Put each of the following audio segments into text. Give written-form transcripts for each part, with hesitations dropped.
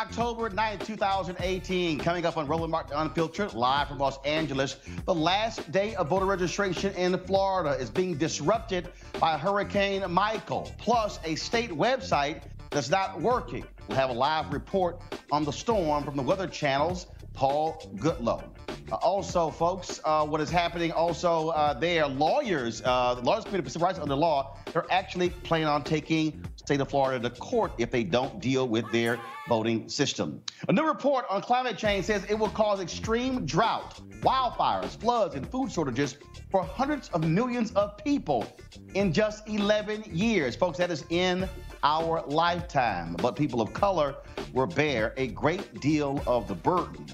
October 9th, 2018. Coming up on Roland Martin Unfiltered, live from Los Angeles. The last day of voter registration in Florida is being disrupted by Hurricane Michael, plus a state website that's not working. We'll have a live report on the storm from the Weather Channel's Paul Goodlow. Also, folks, what is happening also there, lawyers, the Lawyers Committee for Civil Rights Under Law, they're actually planning on taking the state of Florida to court if they don't deal with their voting system. A new report on climate change says it will cause extreme drought, wildfires, floods, and food shortages for hundreds of millions of people in just 11 years. Folks, that is in our lifetime. But people of color will bear a great deal of the burden.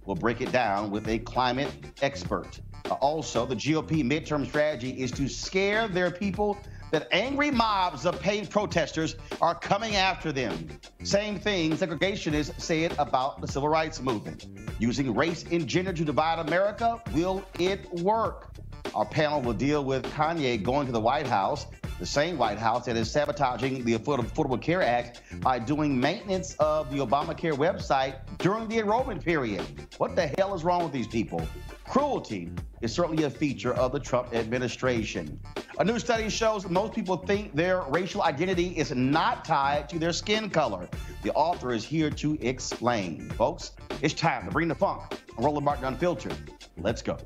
We'll break it down with a climate expert. Also, the GOP midterm strategy is to scare their people that angry mobs of paid protesters are coming after them. Same thing segregationists said about the civil rights movement. Using race and gender to divide America, will it work? Our panel will deal with Kanye going to the White House, the same White House that is sabotaging the Affordable Care Act by doing maintenance of the Obamacare website during the enrollment period. What the hell is wrong with these people? Cruelty is certainly a feature of the Trump administration. A new study shows that most people think their racial identity is not tied to their skin color. The author is here to explain. Folks, it's time to bring the funk. I'm Roland Martin Unfiltered. Let's go.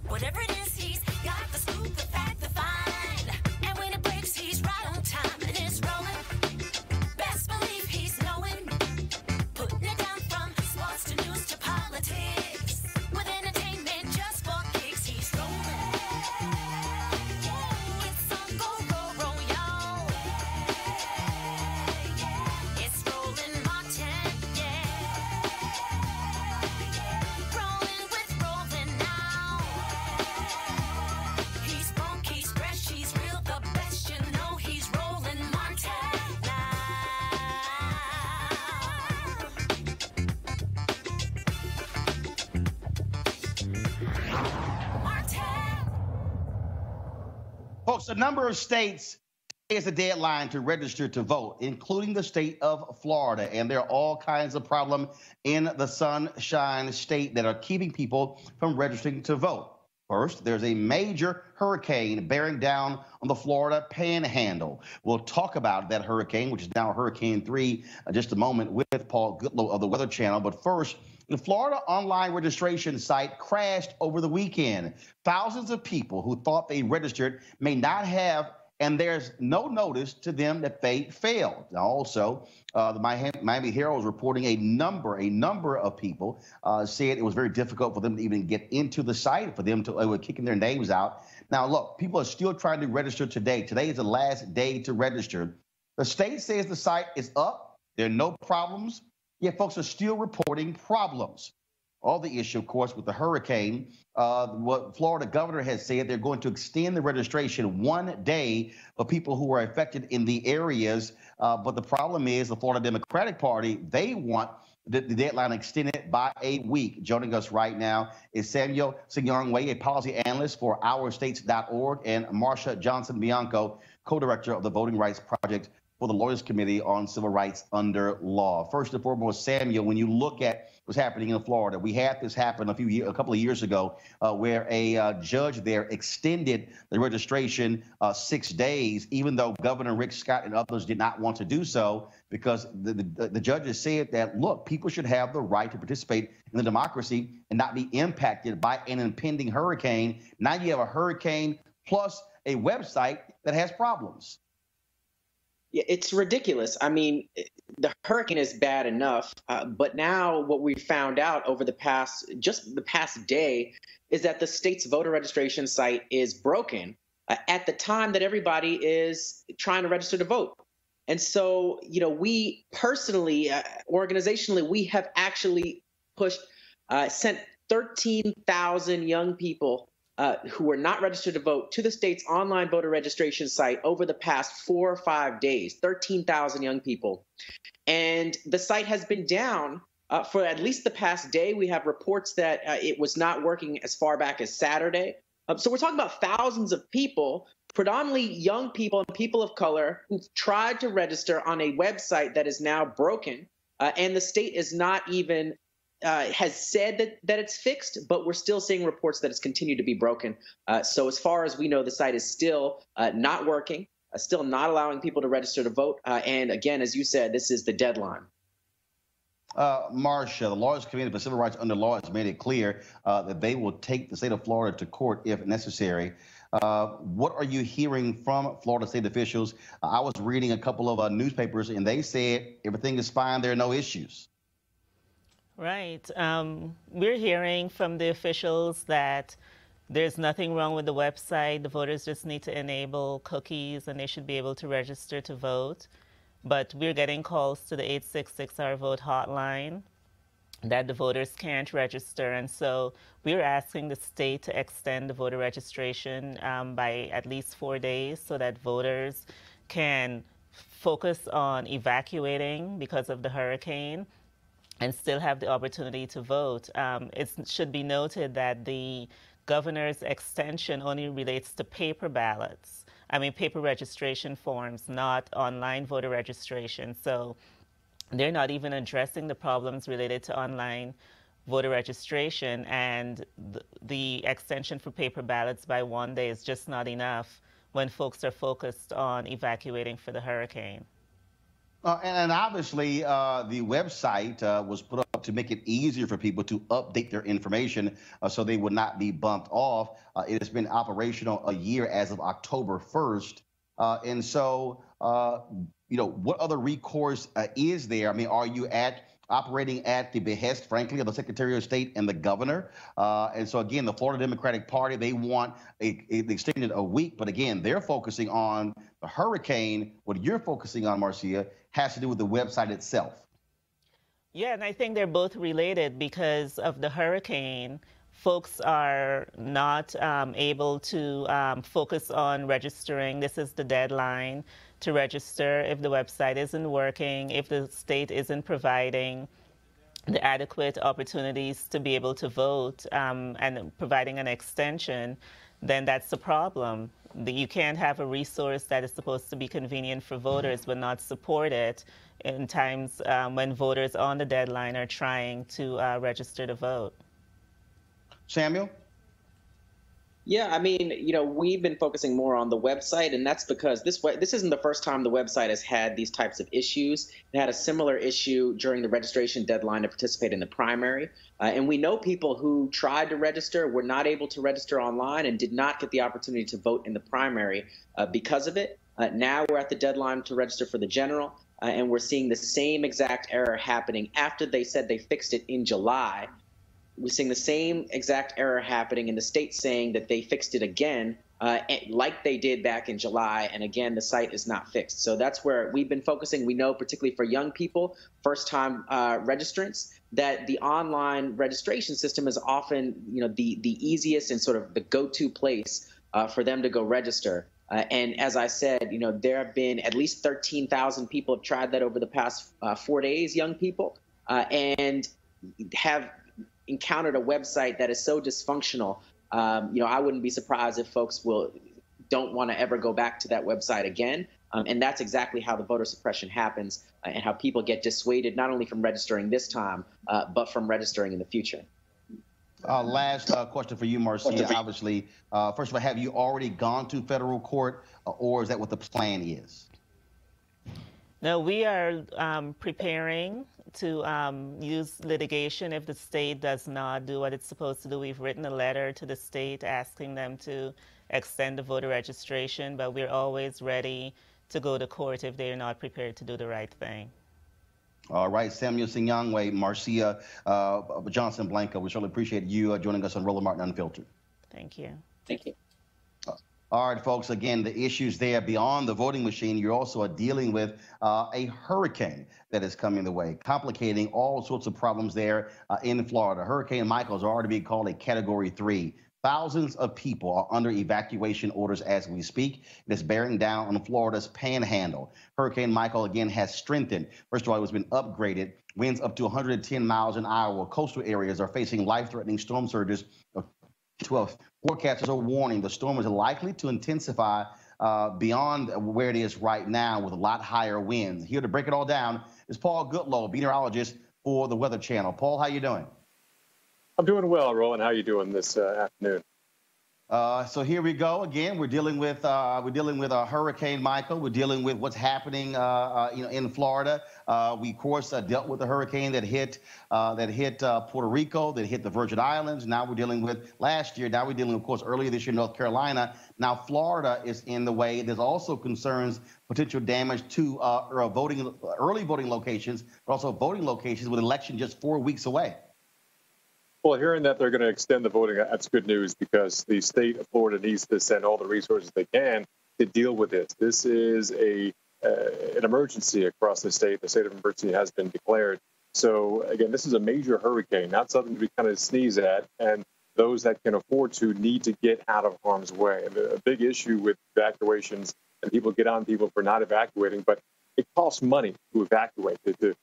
Whatever it is, he's got the scoop, the fact, the find. And when it breaks, he's right on time and it's rolling. Best believe he's knowing. Putting it down from sports to news to politics. With entertainment just for kicks, he's rolling. It's on go, y'all. It's Roland Martin, Rolling with Roland now. He's funky, he's fresh, he's real, the best, you know he's Roland Martin Folks, a number of states is the deadline to register to vote, including the state of Florida. And there are all kinds of problems in the Sunshine State that are keeping people from registering to vote. First, there's a major hurricane bearing down on the Florida Panhandle. We'll talk about that hurricane, which is now Hurricane 3, in just a moment with Paul Goodlow of the Weather Channel. But first, the Florida online registration site crashed over the weekend. Thousands of people who thought they registered may not have, and there's no notice to them that they failed. Now, also, the Miami Herald is reporting a number of people said it was very difficult for them to even get into the site, for them to were kicking their names out. Now, look, people are still trying to register today. Today is the last day to register. The state says the site is up. There are no problems. Yet folks are still reporting problems. All the issue, of course, with the hurricane, what Florida governor has said, they're going to extend the registration 1 day for people who are affected in the areas. But the problem is the Florida Democratic Party, they want the deadline extended by a week. Joining us right now is Samuel Sinyangwe, a policy analyst for OurStates.org, and Marsha Johnson-Bianco, co-director of the Voting Rights Project for the Lawyers Committee on Civil Rights Under Law. First and foremost, Samuel, when you look at what's happening in Florida, we had this happen a couple of years ago, where a judge there extended the registration 6 days, even though Governor Rick Scott and others did not want to do so, because the judges said that, look, people should have the right to participate in the democracy and not be impacted by an impending hurricane. Now you have a hurricane plus a website that has problems. Yeah, it's ridiculous. I mean, the hurricane is bad enough, but now what we found out over the past day is that the state's voter registration site is broken at the time that everybody is trying to register to vote. And so, we personally, organizationally, we have actually sent 13,000 young people who were not registered to vote to the state's online voter registration site over the past 4 or 5 days, 13,000 young people. And the site has been down for at least the past day. We have reports that it was not working as far back as Saturday. So we're talking about thousands of people predominantly young people and people of color who've tried to register on a website that is now broken, and the state is not even has said that it's fixed, but we're still seeing reports that it's continued to be broken. So as far as we know, the site is still not working, still not allowing people to register to vote. And again, as you said, this is the deadline. Marcia, the Lawyers Committee for Civil Rights under Law has made it clear that they will take the state of Florida to court if necessary. What are you hearing from Florida state officials? I was reading a couple of newspapers, and they said everything is fine. There are no issues. Right. We're hearing from the officials that there's nothing wrong with the website. The voters just need to enable cookies, and they should be able to register to vote. But we're getting calls to the 866-OUR-VOTE hotline that the voters can't register. And so we're asking the state to extend the voter registration by at least 4 days so that voters can focus on evacuating because of the hurricane and still have the opportunity to vote. It should be noted that the governor's extension only relates to paper ballots. Paper registration forms, not online voter registration. So they're not even addressing the problems related to online voter registration, and the extension for paper ballots by 1 day is just not enough when folks are focused on evacuating for the hurricane. And obviously, the website was put up to make it easier for people to update their information so they would not be bumped off. It has been operational a year as of October 1st. And so, what other recourse is there? Are you operating at the behest, frankly, of the Secretary of State and the governor? And so, again, the Florida Democratic Party, they want it extended a week. But again, they're focusing on the hurricane. What you're focusing on, Marcia, has to do with the website itself. Yeah, and I think they're both related because of the hurricane. Folks are not able to focus on registering. This is the deadline to register if the website isn't working, if the state isn't providing the adequate opportunities to be able to vote and providing an extension, then that's the problem. You can't have a resource that is supposed to be convenient for voters but not support it in times when voters on the deadline are trying to register to vote. Samuel? Yeah, we've been focusing more on the website, and that's because this isn't the first time the website has had these types of issues. It had a similar issue during the registration deadline to participate in the primary. And we know people who tried to register, were not able to register online, and did not get the opportunity to vote in the primary because of it. Now we're at the deadline to register for the general, and we're seeing the same exact error happening after they said they fixed it in July. We're seeing the same exact error happening in the state saying that they fixed it again, like they did back in July. And again, the site is not fixed. So that's where we've been focusing. We know, particularly for young people, first-time registrants, that the online registration system is often, the easiest and sort of the go-to place for them to go register. And as I said, there have been at least 13,000 people have tried that over the past 4 days, young people, and have encountered a website that is so dysfunctional. I wouldn't be surprised if folks don't want to ever go back to that website again. And that's exactly how the voter suppression happens and how people get dissuaded not only from registering this time, but from registering in the future. Last question for you, Marcia. Obviously, first of all, have you already gone to federal court, or is that what the plan is? No, we are preparing to use litigation if the state does not do what it's supposed to do. We've written a letter to the state asking them to extend the voter registration, but we're always ready to go to court if they're not prepared to do the right thing. All right, Samuel Sinyangwe, Marcia Johnson Blanco, we certainly appreciate you joining us on Roland Martin Unfiltered. Thank you. Thank you. All right, folks, again, the issues there beyond the voting machine, you're also dealing with a hurricane that is coming the way, complicating all sorts of problems there in Florida. Hurricane Michael has already been called a Category 3. Thousands of people are under evacuation orders as we speak. It is bearing down on Florida's panhandle. Hurricane Michael, again, has strengthened. First of all, it has been upgraded. Winds up to 110 miles an hour. Coastal areas are facing life-threatening storm surges. 12 forecasters are warning the storm is likely to intensify beyond where it is right now with a lot higher winds. Here to break it all down is Paul Goodloe, meteorologist for the Weather Channel. Paul, how you doing? I'm doing well, Roland. How are you doing this afternoon? So here we go again. We're dealing with Hurricane Michael. We're dealing with what's happening, in Florida. We of course dealt with the hurricane that hit Puerto Rico, that hit the Virgin Islands. Now we're dealing with last year. Now we're dealing, of course, earlier this year, North Carolina. Now Florida is in the way. There's also concerns, potential damage to early voting locations, but also voting locations with election just 4 weeks away. Well, hearing that they're going to extend the voting, that's good news because the state of Florida needs to send all the resources they can to deal with this. This is an emergency across the state. The state of emergency has been declared. So, again, this is a major hurricane, not something to be kind of sneeze at. And those that can afford to need to get out of harm's way. And a big issue with evacuations, and people get on people for not evacuating, but it costs money to evacuate, to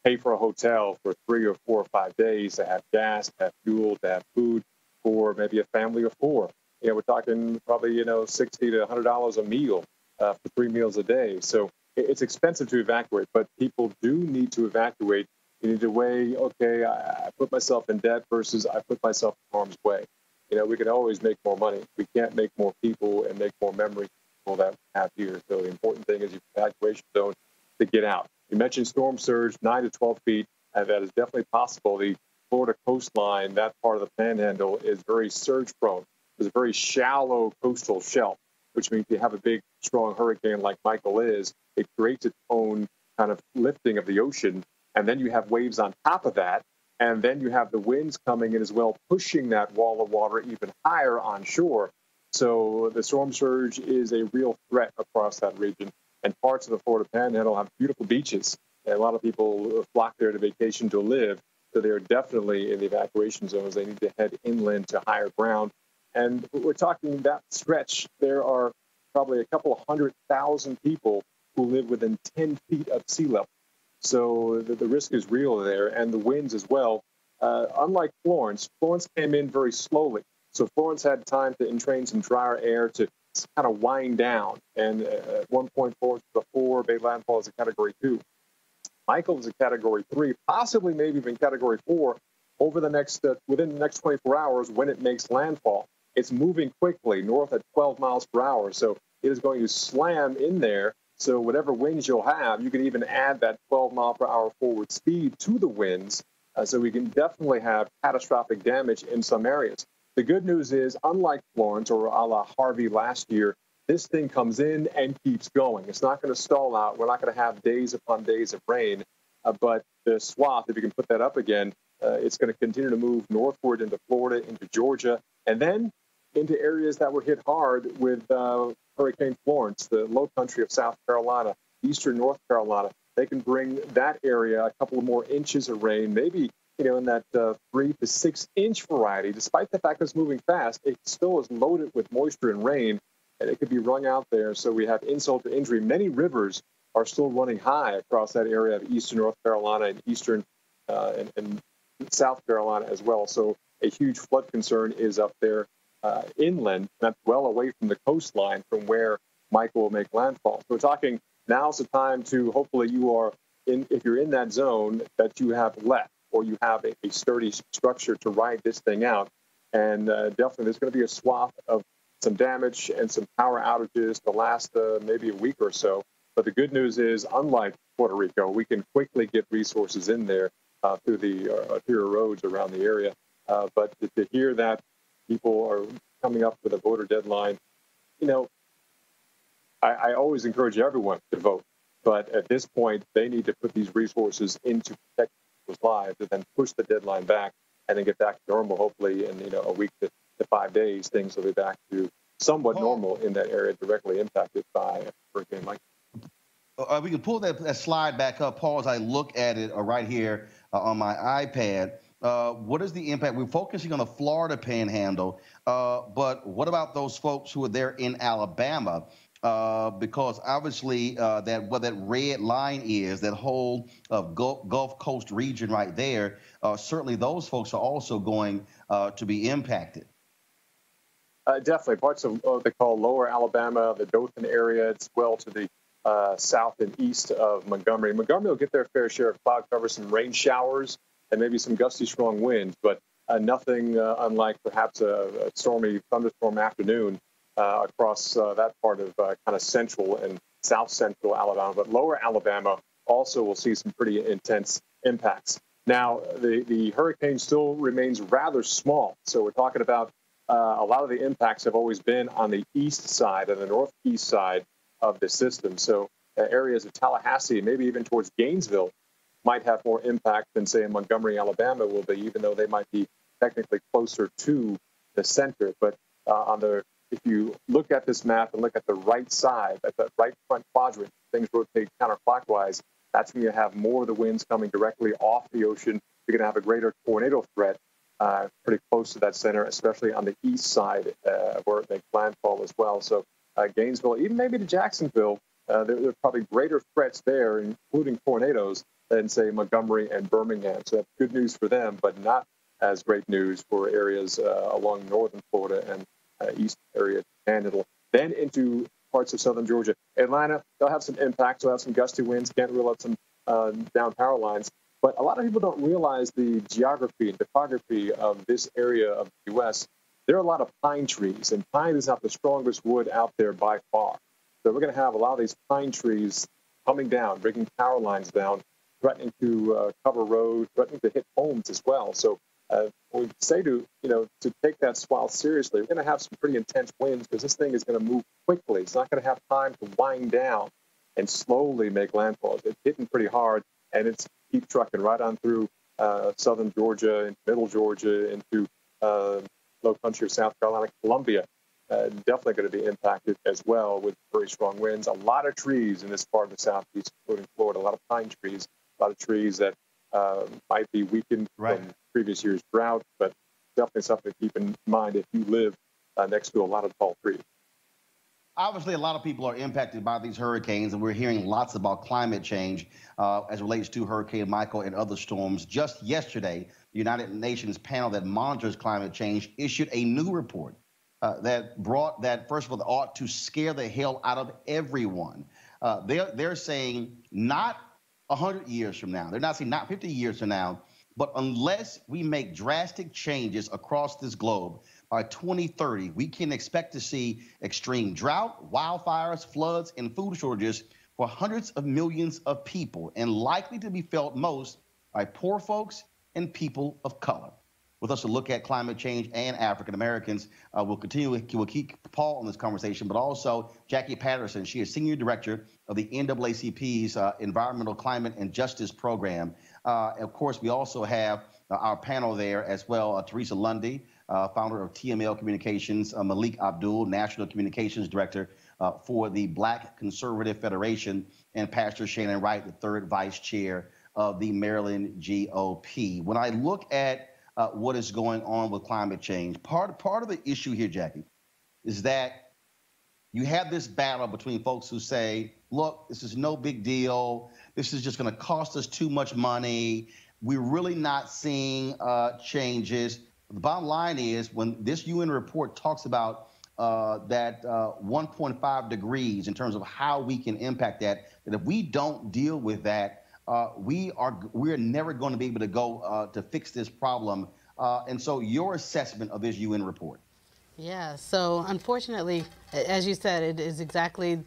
pay for a hotel for 3 or 4 or 5 days, to have gas, to have fuel, to have food for maybe a family of 4. We're talking probably, $60 to $100 a meal for 3 meals a day. So it's expensive to evacuate, but people do need to evacuate. You need to weigh, okay, I put myself in debt versus I put myself in harm's way. We can always make more money. We can't make more people and make more memories that we have here. So the important thing is your evacuation zone to get out. You mentioned storm surge, 9 to 12 feet, and that is definitely possible. The Florida coastline, that part of the panhandle, is very surge prone. There's a very shallow coastal shelf, which means if you have a big, strong hurricane like Michael is, it creates its own kind of lifting of the ocean. And then you have waves on top of that. And then you have the winds coming in as well, pushing that wall of water even higher on shore. So the storm surge is a real threat across that region. And parts of the Florida Panhandle have beautiful beaches. And a lot of people flock there to vacation to live. So they're definitely in the evacuation zones. They need to head inland to higher ground. And we're talking that stretch. There are probably a couple of 100,000 people who live within 10 feet of sea level. So the risk is real there. And the winds as well. Unlike Florence came in very slowly. So Florence had time to entrain some drier air to kind of wind down. And at one point, Florence was a 4, Bay landfall is a Category 2. Michael is a Category 3, possibly maybe even Category 4 over the next within the next 24 hours when it makes landfall. It's moving quickly north at 12 miles per hour, so it is going to slam in there. So whatever winds you'll have, you can even add that 12 mile per hour forward speed to the winds. So we can definitely have catastrophic damage in some areas. The good news is, unlike Florence or a la Harvey last year, this thing comes in and keeps going. It's not going to stall out. We're not going to have days upon days of rain. But the swath, if you can put that up again, it's going to continue to move northward into Florida, into Georgia, and then into areas that were hit hard with Hurricane Florence, the low country of South Carolina, eastern North Carolina. They can bring that area a couple of more inches of rain, maybe in that 3 to 6 inch variety. Despite the fact it's moving fast, it still is loaded with moisture and rain, and it could be wrung out there. So we have insult to injury. Many rivers are still running high across that area of eastern North Carolina and eastern and South Carolina as well. So a huge flood concern is up there inland, that's well away from the coastline from where Michael will make landfall. So we're talking now's the time to hopefully you are in, if you're in that zone, that you have left or you have a sturdy structure to ride this thing out. And definitely there's going to be a swath of some damage and some power outages to last maybe a week or so. But the good news is, unlike Puerto Rico, we can quickly get resources in there through the arterial roads around the area. But to hear that people are coming up with a voter deadline, I always encourage everyone to vote. But at this point, they need to put these resources into protecting people's lives and then push the deadline back and then get back to normal. Hopefully in a week to 5 days, things will be back to somewhat normal in that area directly impacted by Hurricane Michael. We can pull that slide back up, Paul, as I look at it right here on my iPad. What is the impact? We're focusing on the Florida Panhandle, but what about those folks who are there in Alabama? Because obviously what that red line is, that whole Gulf Coast region right there, certainly those folks are also going to be impacted. Definitely. Parts of what they call lower Alabama, the Dothan area, as well to the south and east of Montgomery. Montgomery will get their fair share of cloud cover, some rain showers, and maybe some gusty, strong winds, but nothing unlike perhaps a stormy thunderstorm afternoon across that part of kind of central and south central Alabama. But lower Alabama also will see some pretty intense impacts. Now, the hurricane still remains rather small. So we're talking about a lot of the impacts have always been on the east side and the northeast side of the system. So areas of Tallahassee, maybe even towards Gainesville, might have more impact than, say, in Montgomery, Alabama will be, even though they might be technically closer to the center. But if you look at this map and look at the right side, at the right front quadrant, things rotate counterclockwise. That's when you have more of the winds coming directly off the ocean. You're going to have a greater tornado threat pretty close to that center, especially on the east side where it makes landfall as well. So Gainesville, even maybe to Jacksonville, there are probably greater threats there, including tornadoes, than, say, Montgomery and Birmingham. So that's good news for them, but not as great news for areas along northern Florida and east area Panhandle. Then into parts of southern Georgia. Atlanta, they'll have some impacts. They'll have some gusty winds. Can't rule out some down power lines. But a lot of people don't realize the geography and topography of this area of the U.S. There are a lot of pine trees, and pine is not the strongest wood out there by far. So we're going to have a lot of these pine trees coming down, bringing power lines down, threatening to cover roads, threatening to hit homes as well. So we say to take that swath seriously. We're going to have some pretty intense winds because this thing is going to move quickly. It's not going to have time to wind down and slowly make landfall. It's hitting pretty hard, and it's keep trucking right on through southern Georgia, into middle Georgia, into low country of South Carolina, Columbia. Definitely going to be impacted as well with very strong winds. A lot of trees in this part of the southeast, including Florida. A lot of pine trees, a lot of trees that might be weakened from previous year's drought, but definitely something to keep in mind if you live next to a lot of tall trees. Obviously, a lot of people are impacted by these hurricanes, and we're hearing lots about climate change as it relates to Hurricane Michael and other storms. Just yesterday, the United Nations panel that monitors climate change issued a new report that brought that, first of all, ought to scare the hell out of everyone. They're saying not 100 years from now, they're not saying not 50 years from now, but unless we make drastic changes across this globe, by 2030, we can expect to see extreme drought, wildfires, floods, and food shortages for hundreds of millions of people, and likely to be felt most by poor folks and people of color. With us to look at climate change and African Americans, we'll keep Paul on this conversation, but also Jackie Patterson. She is Senior Director of the NAACP's Environmental Climate and Justice Program. Of course, we also have our panel there as well, Teresa Lundy, founder of TML Communications, Malik Abdul, National Communications Director for the Black Conservative Federation, and Pastor Shannon Wright, the third vice chair of the Maryland GOP. When I look at what is going on with climate change, part of the issue here, Jackie, is that you have this battle between folks who say, look, this is no big deal. This is just going to cost us too much money. We're really not seeing changes. The bottom line is when this UN report talks about that 1.5 degrees in terms of how we can impact that if we don't deal with that, we're never going to be able to go to fix this problem. And so your assessment of this UN report. Yeah, so unfortunately, as you said, it is exactly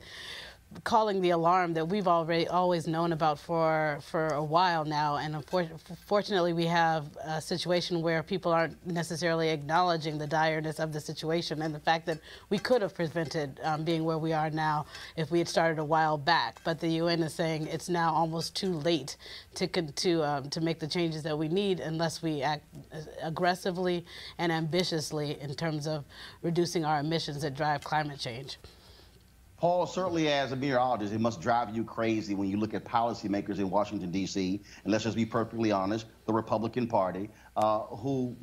calling the alarm that we've always known about for a while now. And unfortunately, we have a situation where people aren't necessarily acknowledging the direness of the situation and the fact that we could have prevented being where we are now if we had started a while back. But the UN is saying it's now almost too late to make the changes that we need unless we act aggressively and ambitiously in terms of reducing our emissions that drive climate change. Paul, certainly as a meteorologist, it must drive you crazy when you look at policymakers in Washington, D.C., and let's just be perfectly honest, the Republican Party, who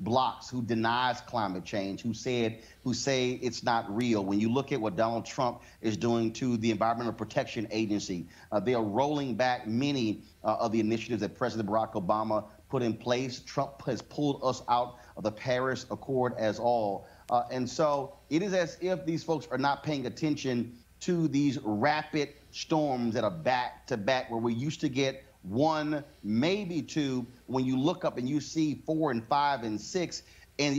denies climate change, who say it's not real. When you look at what Donald Trump is doing to the Environmental Protection Agency, they are rolling back many of the initiatives that President Barack Obama put in place. Trump has pulled us out of the Paris Accord as And so it is as if these folks are not paying attention to these rapid storms that are back to back, where we used to get one, maybe two. When you look up and you see 4 and 5 and 6, and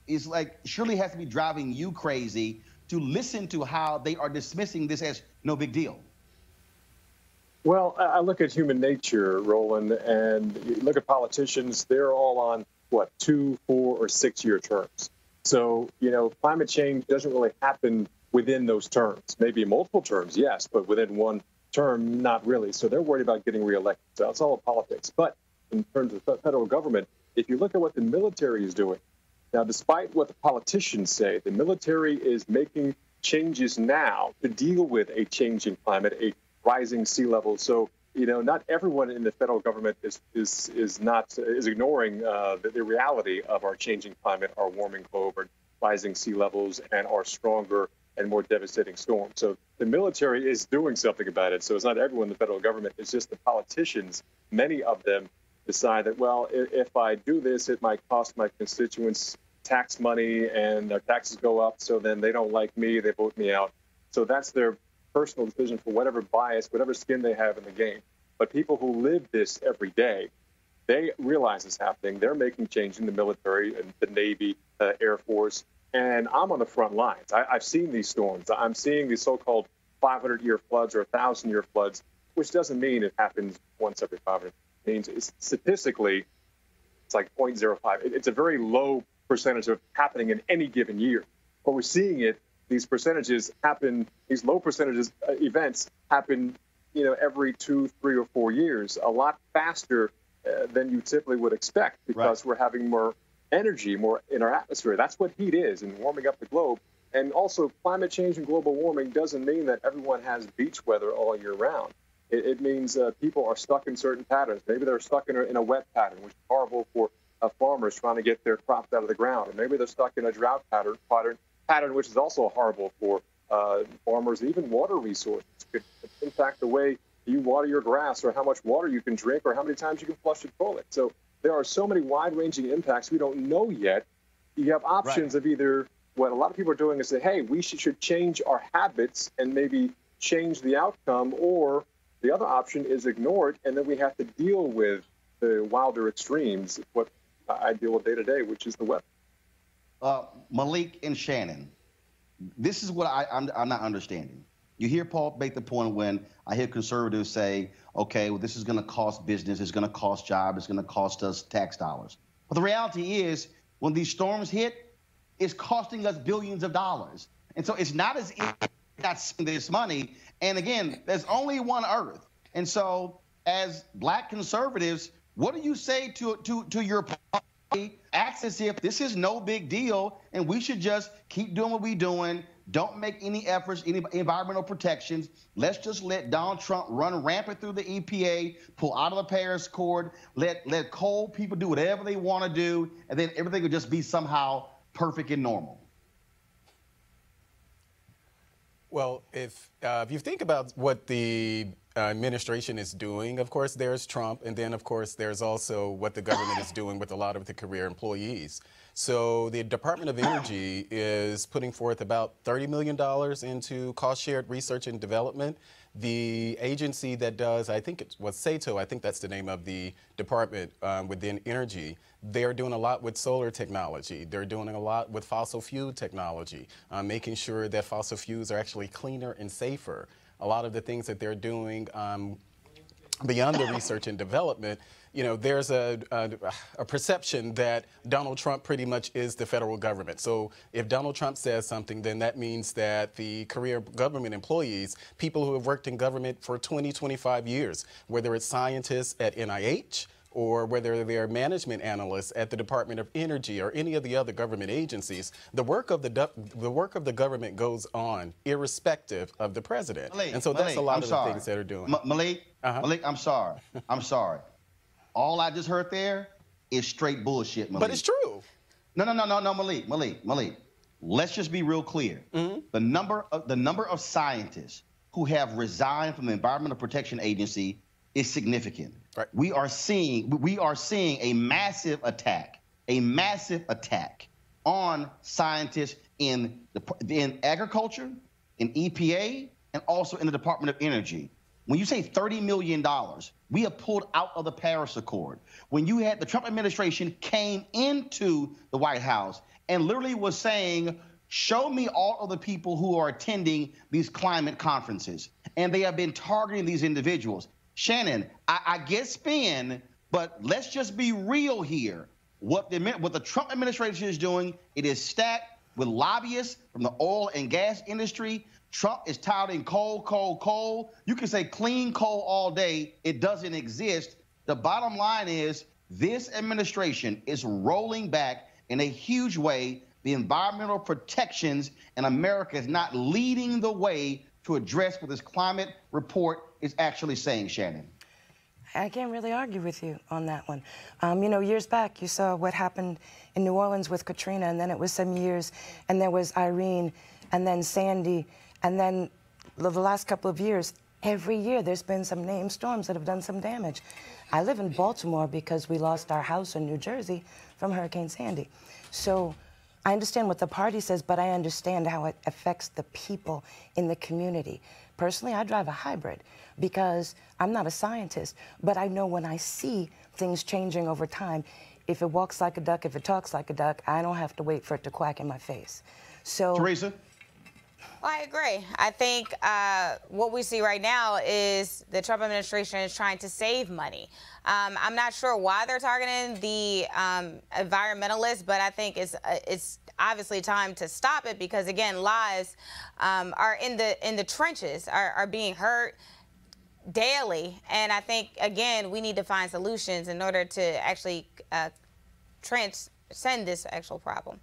it's like surely has to be driving you crazy to listen to how they are dismissing this as no big deal. Well, I look at human nature, Roland, and you look at politicians, they're all on, what, 2, 4, or 6-year terms. So, climate change doesn't really happen within those terms. Maybe multiple terms, yes, but within one term, not really. So they're worried about getting reelected. So it's all politics. But in terms of the federal government, if you look at what the military is doing, now, despite what the politicians say, the military is making changes now to deal with a changing climate, a rising sea level. So, not everyone in the federal government is ignoring the reality of our changing climate, our warming globe, our rising sea levels, and our stronger and more devastating storms. So the military is doing something about it. So it's not everyone in the federal government. It's just the politicians. Many of them decide that, well, if I do this, it might cost my constituents tax money and their taxes go up. So then they don't like me. They vote me out. So that's their personal decision for whatever bias, whatever skin they have in the game. But people who live this every day, they realize it's happening. They're making change in the military and the Navy, Air Force. And I'm on the front lines. I've seen these storms. I'm seeing these so-called 500-year floods or 1,000-year floods, which doesn't mean it happens once every 500. It means statistically, it's like 0.05. It's a very low percentage of happening in any given year. But we're seeing it. These percentages happen. These low percentages events happen, every 2, 3, or 4 years, a lot faster than you typically would expect, because we're having more energy, more in our atmosphere. That's what heat is, and warming up the globe. And also, climate change and global warming doesn't mean that everyone has beach weather all year round. It means people are stuck in certain patterns. Maybe they're stuck in a wet pattern, which is horrible for farmers trying to get their crops out of the ground. Or maybe they're stuck in a drought pattern, which is also horrible for farmers. Even water resources could impact the way you water your grass, or how much water you can drink, or how many times you can flush your toilet. So there are so many wide-ranging impacts we don't know yet. You have options of either what a lot of people are doing is say, hey, we should change our habits and maybe change the outcome, or the other option is ignore it, and then we have to deal with the wilder extremes, what I deal with day to day, which is the weather. Malik and Shannon, this is what I'm not understanding. You hear Paul make the point when I hear conservatives say, okay, well, this is going to cost business, it's going to cost jobs, it's going to cost us tax dollars. But the reality is, when these storms hit, it's costing us billions of dollars. And so it's not as if we're not spending this money. And again, there's only one Earth. And so as Black conservatives, what do you say to your party? Acts as if this is no big deal and we should just keep doing what we're doing. Don't make any efforts, any environmental protections. Let's just let Donald Trump run rampant through the EPA, pull out of the Paris Accord, let coal people do whatever they want to do, and then everything will just be somehow perfect and normal. Well, if you think about what the administration is doing, of course, there's Trump, and then, of course, there's also what the government is doing with a lot of the career employees. So the Department of Energy is putting forth about $30 million into cost-shared research and development. The agency that does, I think it was SATO, I think that's the name of the department within energy, they're doing a lot with solar technology. They're doing a lot with fossil fuel technology, making sure that fossil fuels are actually cleaner and safer. A lot of the things that they're doing beyond the research and development, there's a perception that Donald Trump pretty much is the federal government. So if Donald Trump says something, then that means that the career government employees, people who have worked in government for 20, 25 years, whether it's scientists at NIH, or whether they're management analysts at the Department of Energy or any of the other government agencies, the work of the government goes on irrespective of the president. Malik, and so that's a lot I'm of sorry. the things that are doing. Malik, I'm sorry. I'm sorry. All I just heard there is straight bullshit, Malik. But it's true. No, Malik. Let's just be real clear. Mm-hmm. The number of scientists who have resigned from the Environmental Protection Agency is significant. Right. We are seeing a massive attack on scientists in agriculture, in EPA, and also in the Department of Energy. When you say $30 million, we have pulled out of the Paris Accord. When you had the Trump administration came into the White House and literally was saying, show me all of the people who are attending these climate conferences. And they have been targeting these individuals. Shannon, I get spin, but let's just be real here. What the Trump administration is doing, it is stacked with lobbyists from the oil and gas industry. Trump is touting coal, coal, coal. You can say clean coal all day. It doesn't exist. The bottom line is this administration is rolling back in a huge way the environmental protections, and America is not leading the way to address what this climate report is actually saying, Shannon. I can't really argue with you on that one. You know, years back, you saw what happened in New Orleans with Katrina, and then it was some years, and there was Irene, and then Sandy, and then the last couple of years, every year there's been some named storms that have done some damage. I live in Baltimore because we lost our house in New Jersey from Hurricane Sandy. So I understand what the party says, but I understand how it affects the people in the community. Personally, I drive a hybrid because I'm not a scientist, but I know when I see things changing over time, if it walks like a duck, if it talks like a duck, I don't have to wait for it to quack in my face. So, Teresa? Well, I agree. I think what we see right now is the Trump administration is trying to save money. I'm not sure why they're targeting the environmentalists, but I think it's obviously time to stop it because, again, lives are in the trenches, are being hurt daily. And I think, again, we need to find solutions in order to actually transcend this actual problem.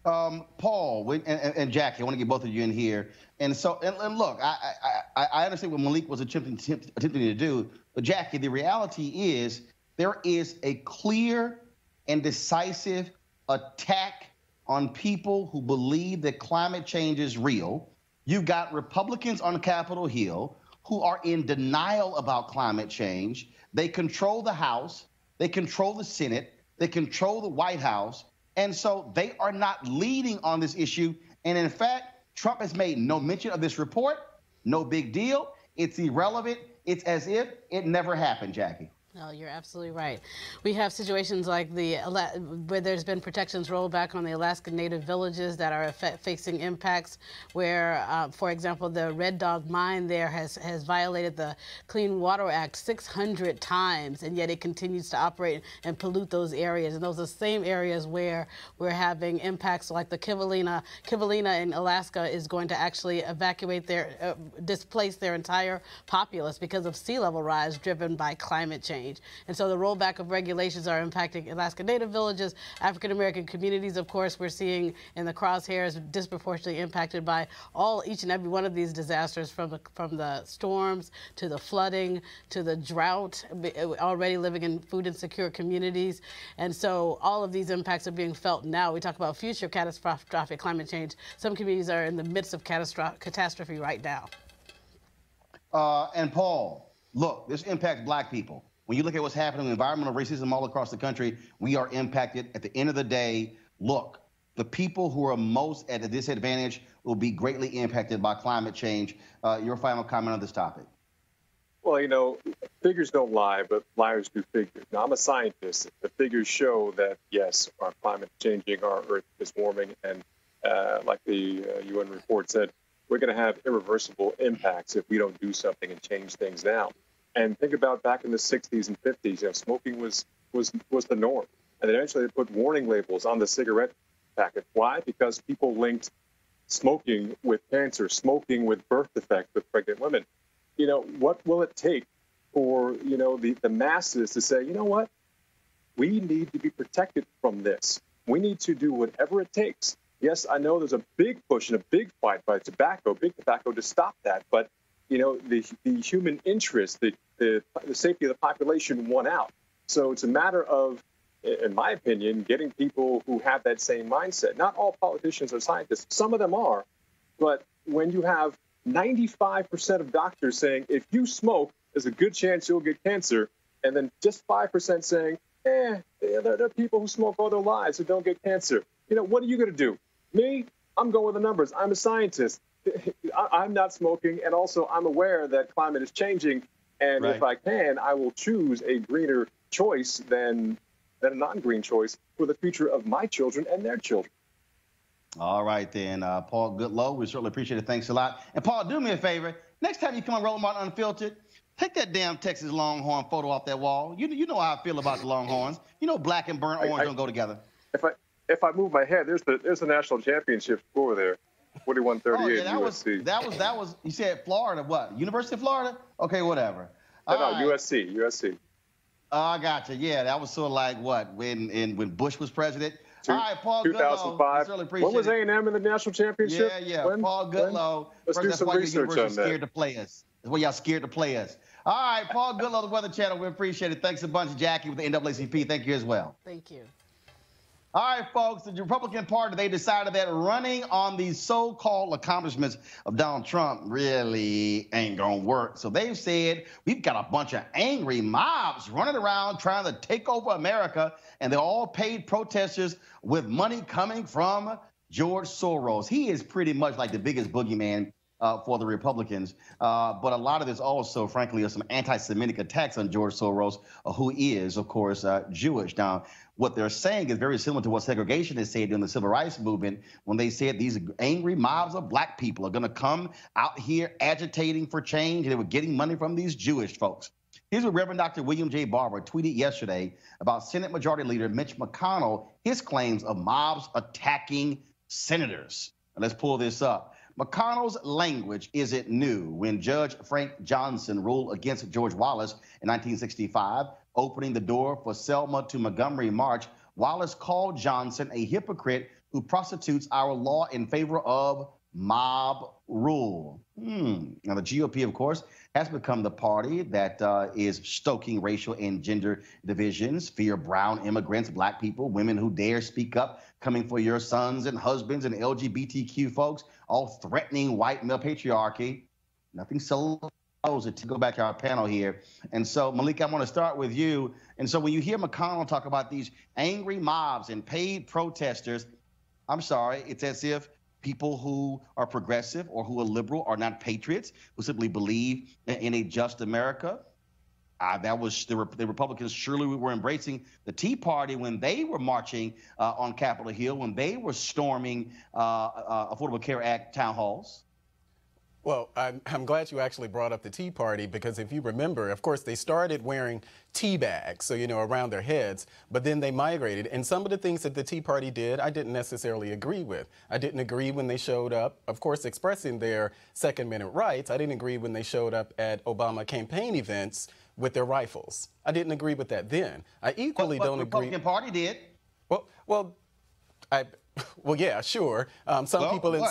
Paul and Jackie, I want to get both of you in here. And so, and look, I understand what Malik was attempting to do, but Jackie, the reality is there is a clear and decisive attack on people who believe that climate change is real. You've got Republicans on Capitol Hill who are in denial about climate change. They control the House, they control the Senate, they control the White House. And so they are not leading on this issue. And in fact, Trump has made no mention of this report. No big deal. It's irrelevant. It's as if it never happened, Jackie. No, you're absolutely right. We have situations like where there's been protections rolled back on the Alaskan Native villages that are facing impacts where, for example, the Red Dog mine there has violated the Clean Water Act 600 times, and yet it continues to operate and pollute those areas. And those are the same areas where we're having impacts like the Kivalina in Alaska is going to actually displace their entire populace because of sea level rise driven by climate change. And so the rollback of regulations are impacting Alaska Native villages, African-American communities, of course, we're seeing in the crosshairs disproportionately impacted by each and every one of these disasters from the storms to the flooding to the drought, already living in food insecure communities. And so all of these impacts are being felt now. We talk about future catastrophic climate change. Some communities are in the midst of catastrophe right now. And Paul, look, this impacts Black people. When you look at what's happening with environmental racism all across the country, we are impacted. At the end of the day, look, the people who are most at a disadvantage will be greatly impacted by climate change. Your final comment on this topic. Well, you know, figures don't lie, but liars do figures. Now, I'm a scientist. The figures show that, yes, our climate is changing, our Earth is warming, and like the UN report said, we're going to have irreversible impacts if we don't do something and change things now. And think about back in the 60s and 50s, you know, smoking was the norm. And then eventually they put warning labels on the cigarette packet. Why? Because people linked smoking with cancer, smoking with birth defects with pregnant women. You know, what will it take for, you know, the masses to say, you know what, we need to be protected from this. We need to do whatever it takes. Yes, I know there's a big push and a big fight by big tobacco to stop that. But, you know, the human interest, the safety of the population won out. So it's a matter of, in my opinion, getting people who have that same mindset. Not all politicians are scientists. Some of them are. But when you have 95% of doctors saying, if you smoke, there's a good chance you'll get cancer, and then just 5% saying, there are people who smoke all their lives who don't get cancer. You know, what are you going to do? Me? I'm going with the numbers. I'm a scientist. I'm not smoking, and also I'm aware that climate is changing, and if I can, I will choose a greener choice than a non-green choice for the future of my children and their children. All right, then, Paul Goodlow, we certainly appreciate it. Thanks a lot. And, Paul, do me a favor. Next time you come on Roland Martin Unfiltered, take that damn Texas Longhorn photo off that wall. You know how I feel about the Longhorns. You know black and burnt orange don't go together. If I move my head, there's the national championship score there. 41-38 USC. That was. You said Florida. What? University of Florida? Okay, whatever. No, USC. Oh, I got you. Yeah, that was sort of like what when Bush was president. All right, Paul 2005. Goodlow. When was A&M in the national championship? Yeah. Paul Goodlow. Let's do some research on that. Scared to play us. That's why y'all scared to play us. All right, Paul Goodlow, the Weather Channel. We appreciate it. Thanks a bunch, Jackie, with the NAACP. Thank you as well. Thank you. All right, folks, the Republican Party, they decided that running on the so-called accomplishments of Donald Trump really ain't going to work. So they've said, we've got a bunch of angry mobs running around trying to take over America, and they're all paid protesters with money coming from George Soros. He is pretty much like the biggest boogeyman for the Republicans. But a lot of this also, frankly, are some anti-Semitic attacks on George Soros, who is, of course, Jewish. Now, what they're saying is very similar to what segregationists said during the civil rights movement when they said these angry mobs of black people are going to come out here agitating for change, and they were getting money from these Jewish folks. Here's what Reverend Dr. William J. Barber tweeted yesterday about Senate Majority Leader Mitch McConnell, his claims of mobs attacking senators. Now, let's pull this up. McConnell's language isn't new. When Judge Frank Johnson ruled against George Wallace in 1965, opening the door for Selma to Montgomery March, Wallace called Johnson a hypocrite who prostitutes our law in favor of mob rule. Now, the GOP, of course, has become the party that is stoking racial and gender divisions, fear brown immigrants, black people, women who dare speak up, coming for your sons and husbands, and LGBTQ folks, all threatening white male patriarchy. Nothing so to go back to our panel here. And so, Malik, I want to start with you. And so when you hear McConnell talk about these angry mobs and paid protesters, I'm sorry, it's as if people who are progressive or who are liberal are not patriots, who simply believe in a just America. That was the Republicans surely were embracing the Tea Party when they were marching on Capitol Hill, when they were storming Affordable Care Act town halls. Well, I'm glad you actually brought up the Tea Party, because if you remember, of course, they started wearing tea bags, so, around their heads, but then they migrated. And some of the things that the Tea Party did, I didn't necessarily agree with. I didn't agree when they showed up, of course, expressing their Second Amendment rights. I didn't agree when they showed up at Obama campaign events with their rifles. I didn't agree with that then. I equally don't agree. The Republican Party did. Well, yeah, sure. Some people in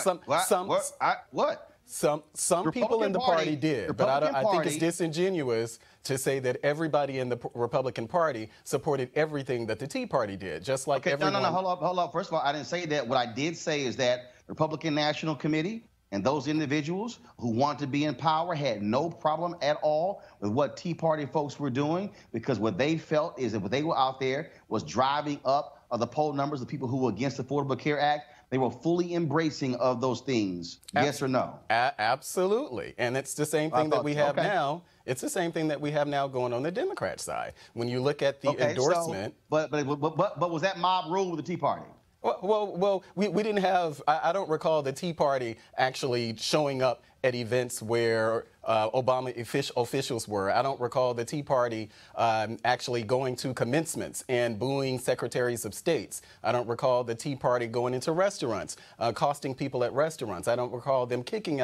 Some people in the party did, but I think it's disingenuous to say that everybody in the Republican Party supported everything that the Tea Party did, just like everyone. No, hold up. First of all, I didn't say that. What I did say is that the Republican National Committee and those individuals who want to be in power had no problem at all with what Tea Party folks were doing, because what they felt is that what they were out there was driving up the poll numbers of people who were against the Affordable Care Act. They were fully embracing of those things. Yes or no? Absolutely. And it's the same thing that we have now. It's the same thing that we have now going on the Democrat side. When you look at the endorsement. But was that mob rule with the Tea Party? Well, we didn't have, I don't recall the Tea Party actually showing up at events where Obama officials were. I don't recall the Tea Party actually going to commencements and booing secretaries of states. I don't recall the Tea Party going into restaurants, accosting people at restaurants. I don't recall them kicking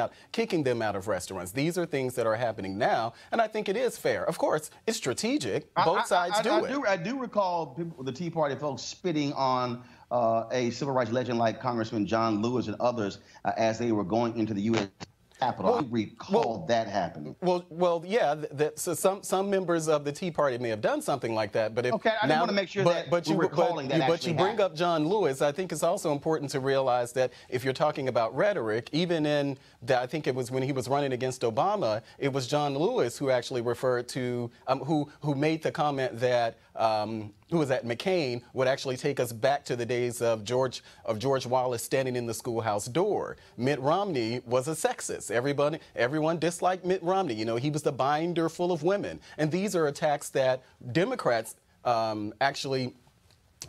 them out of restaurants. These are things that are happening now, and I think it is fair. Of course, it's strategic. Both sides do it. I do recall the Tea Party folks spitting on a civil rights legend like Congressman John Lewis and others as they were going into the U.S. Capitol. I recall that happening. Well, yeah. So some members of the Tea Party may have done something like that, but if I just want to make sure that we're recalling that. But you bring up John Lewis. I think it's also important to realize that if you're talking about rhetoric, even in I think it was when he was running against Obama, it was John Lewis who actually referred to who made the comment that who was at McCain would actually take us back to the days of George Wallace standing in the schoolhouse door. Mitt Romney was a sexist. Everyone disliked Mitt Romney. You know, he was the binder full of women. And these are attacks that Democrats actually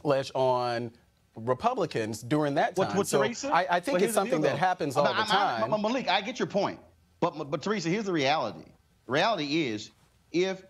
ledge on Republicans during that time. With so Teresa? I think it's something that happens all the time. Malik, I get your point. But Teresa, here's the reality. The reality is if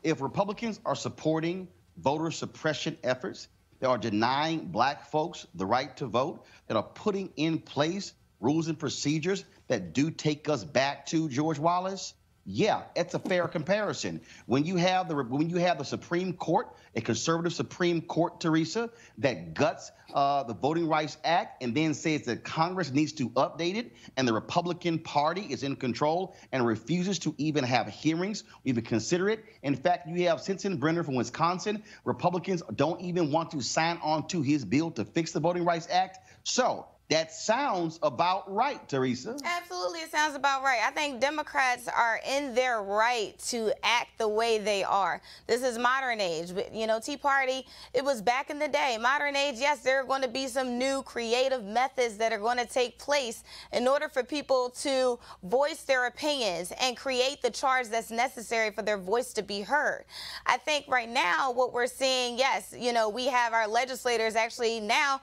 Republicans are supporting voter suppression efforts, that are denying black folks the right to vote, that are putting in place rules and procedures that do take us back to George Wallace, yeah, it's a fair comparison. When you have the Supreme Court, a conservative Supreme Court, Teresa, that guts the Voting Rights Act and then says that Congress needs to update it, and the Republican Party is in control and refuses to even have hearings, even consider it. In fact, you have Sensenbrenner from Wisconsin. Republicans don't even want to sign on to his bill to fix the Voting Rights Act. So that sounds about right, Teresa. Absolutely, it sounds about right. I think Democrats are in their right to act the way they are. This is modern age. You know, Tea Party, it was back in the day. Modern age, yes, there are going to be some new creative methods that are going to take place in order for people to voice their opinions and create the charge that's necessary for their voice to be heard. I think right now what we're seeing, yes, you know, we have our legislators actually now,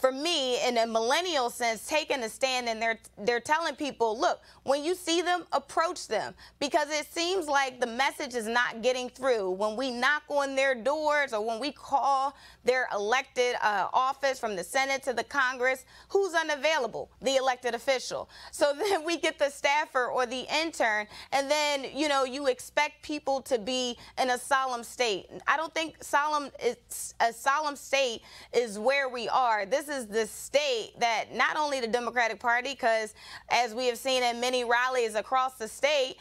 for me, in a millennial sense, taking a stand, and they're telling people, look, when you see them, approach them, because it seems like the message is not getting through. When we knock on their doors or when we call their elected office from the Senate to the Congress, who's unavailable? The elected official. So then we get the staffer or the intern, and then, you know, you expect people to be in a solemn state. I don't think a solemn state is where we are. This is the state that not only the Democratic Party, because as we have seen in many rallies across the state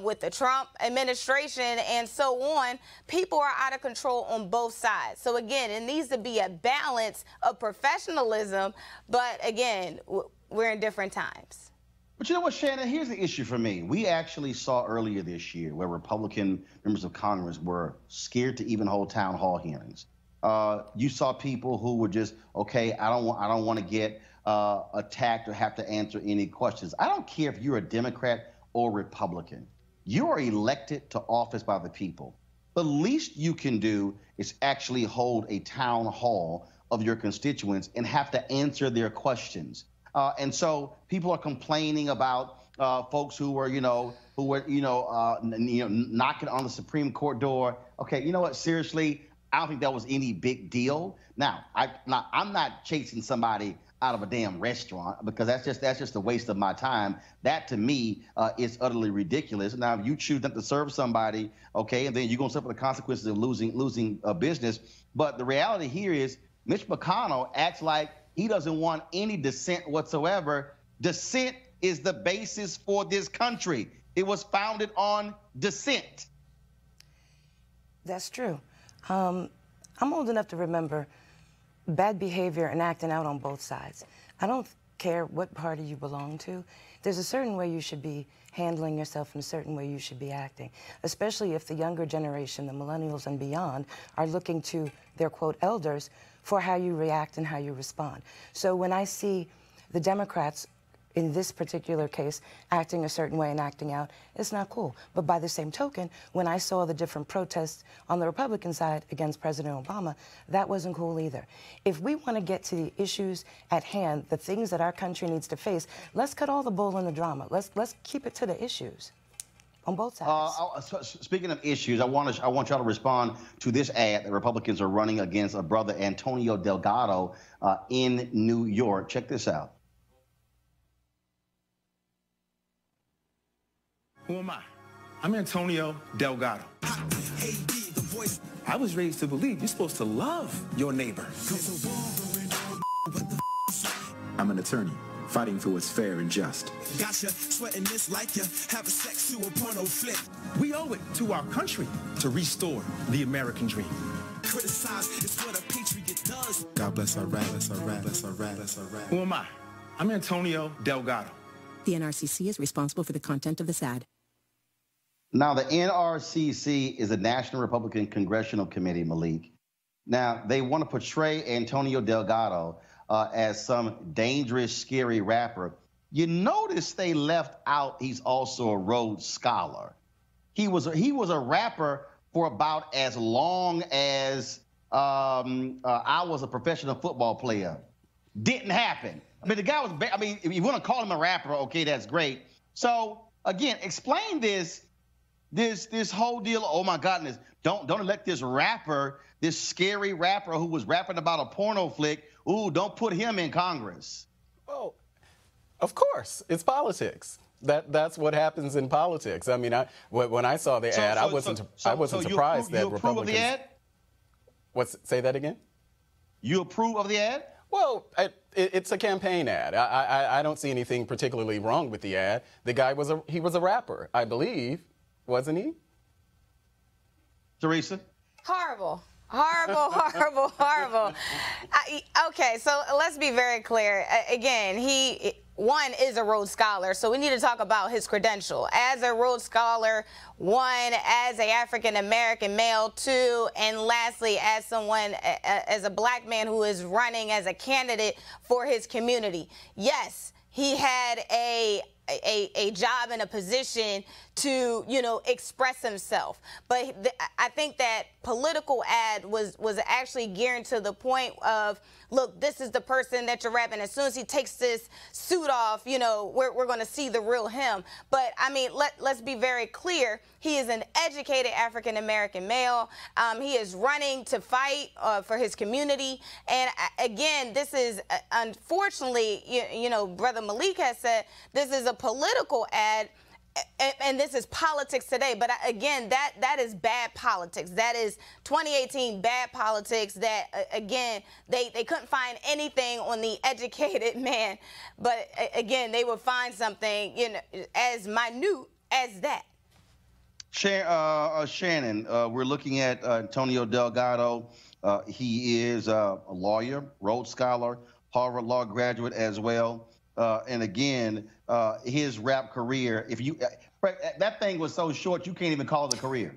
with the Trump administration and so on, people are out of control on both sides. So again, it needs to be a balance of professionalism, but again, we're in different times. But you know what, Shannon, here's the issue for me. We actually saw earlier this year where Republican members of Congress were scared to even hold town hall hearings. You saw people who were just, okay, I don't want to get attacked or have to answer any questions. I don't care if you're a Democrat or Republican. You are elected to office by the people. The least you can do is actually hold a town hall of your constituents and have to answer their questions. And so people are complaining about folks who were, knocking on the Supreme Court door. Okay, you know what? Seriously, I don't think that was any big deal. Now, I'm not chasing somebody out of a damn restaurant, because that's just a waste of my time. That to me is utterly ridiculous. Now, if you choose not to serve somebody, okay, and then you're gonna suffer the consequences of losing a business. But the reality here is Mitch McConnell acts like he doesn't want any dissent whatsoever. Dissent is the basis for this country. It was founded on dissent. That's true. I'm old enough to remember bad behavior and acting out on both sides. I don't care what party you belong to. There's a certain way you should be handling yourself and a certain way you should be acting, especially if the younger generation, the millennials and beyond, are looking to their, quote, elders for how you react and how you respond. So when I see the Democrats, in this particular case, acting a certain way and acting out, it's not cool. But by the same token, when I saw the different protests on the Republican side against President Obama, that wasn't cool either. If we want to get to the issues at hand, the things that our country needs to face, let's cut all the bull and the drama. Let's keep it to the issues on both sides. Speaking of issues, I want y'all to respond to this ad that Republicans are running against a brother, Antonio Delgado, in New York. Check this out. Who am I? I'm Antonio Delgado. I was raised to believe you're supposed to love your neighbor. I'm an attorney, fighting for what's fair and just. Gotcha, sweating this like you have a sex to a porno flick. We owe it to our country to restore the American dream. Criticize is what a patriot does. God bless our rap, bless our rap, bless our rap, bless our rap. Who am I? I'm Antonio Delgado. The NRCC is responsible for the content of this ad. Now, the NRCC is a National Republican Congressional Committee, Malik. Now, they want to portray Antonio Delgado as some dangerous, scary rapper. You notice they left out he's also a Rhodes Scholar. He was a rapper for about as long as I was a professional football player. Didn't happen. I mean, the guy was, I mean, if you want to call him a rapper, okay, that's great. So, again, explain this whole deal. Oh, my goodness. Don't let this rapper, this scary rapper who was rapping about a porno flick, don't put him in Congress. Oh, of course. It's politics. That's what happens in politics. I mean, when I saw the ad, I wasn't surprised that Republicans. You approve of the ad? Say that again? You approve of the ad? Well, it's a campaign ad. I don't see anything particularly wrong with the ad. The guy was a rapper, I believe, wasn't he? Teresa? Horrible. Horrible, horrible, horrible. Okay, so let's be very clear. Again, he is a Rhodes Scholar, so we need to talk about his credential. As a Rhodes Scholar, as an African-American male, 2, and lastly, as someone, as a black man who is running as a candidate for his community. Yes, he had a job and a position to, express himself. But I think that political ad was actually geared to the point of, look, this is the person that you're rapping. As soon as he takes this suit off, we're going to see the real him. But, I mean, let's be very clear. He is an educated African-American male. He is running to fight for his community. And, again, this is, unfortunately, Brother Malik has said, this is a political ad. And this is politics today. But again, that is bad politics. That is 2018 bad politics that, again, they couldn't find anything on the educated man. But again, they would find something, as minute as that. Shannon, we're looking at Antonio Delgado. He is a lawyer, Rhodes Scholar, Harvard Law graduate as well. And again, his rap career, that thing was so short, you can't even call it a career.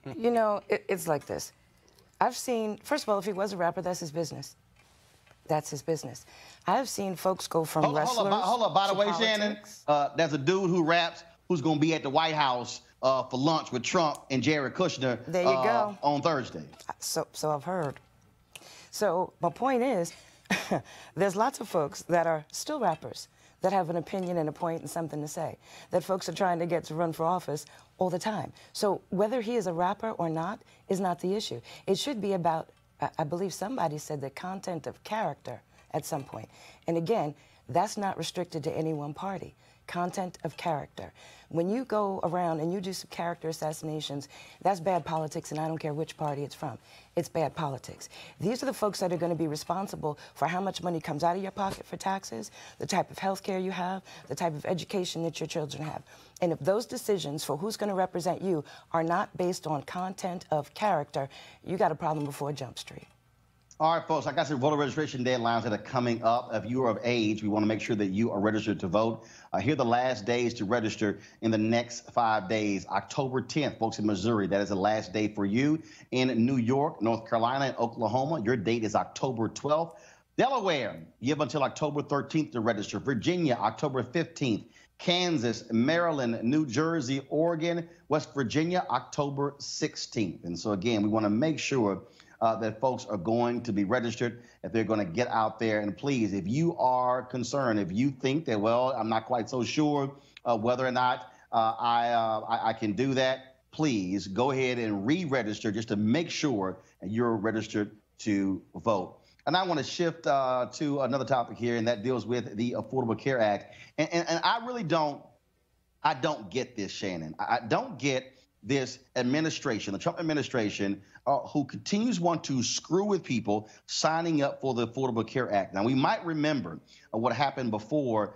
It's like this. I've seen, first of all, if he was a rapper, that's his business. That's his business. I've seen folks go from wrestlers Hold up. By the way, politics. Shannon, there's a dude who raps who's going to be at the White House for lunch with Trump and Jared Kushner there you go. On Thursday. So I've heard. So my point is, there's lots of folks that are still rappers that have an opinion and a point and something to say, that folks are trying to get to run for office all the time. So whether he is a rapper or not is not the issue. It should be about, I believe somebody said, the content of character at some point. And again, that's not restricted to any one party. Content of character. When you go around and you do some character assassinations, that's bad politics, and I don't care which party it's from. It's bad politics. These are the folks that are going to be responsible for how much money comes out of your pocket for taxes, the type of health care you have, the type of education that your children have. And if those decisions for who's going to represent you are not based on content of character, you got a problem before Jump Street. All right, folks, I got some voter registration deadlines that are coming up. If you are of age, we want to make sure that you are registered to vote. Here are the last days to register in the next 5 days. October 10th, folks in Missouri, that is the last day for you. In New York, North Carolina, and Oklahoma, your date is October 12th. Delaware, you have until October 13th to register. Virginia, October 15th. Kansas, Maryland, New Jersey, Oregon, West Virginia, October 16th. And so, again, we want to make sure that folks are going to be registered, if they're going to get out there. And please, if you are concerned, if you think that, well, I'm not quite so sure whether or not I can do that, please go ahead and re-register just to make sure you're registered to vote. And I want to shift to another topic here, and that deals with the Affordable Care Act. And I really don't get this, Shannon. I don't get this administration, the Trump administration, who continues want to screw with people signing up for the Affordable Care Act. Now, we might remember what happened before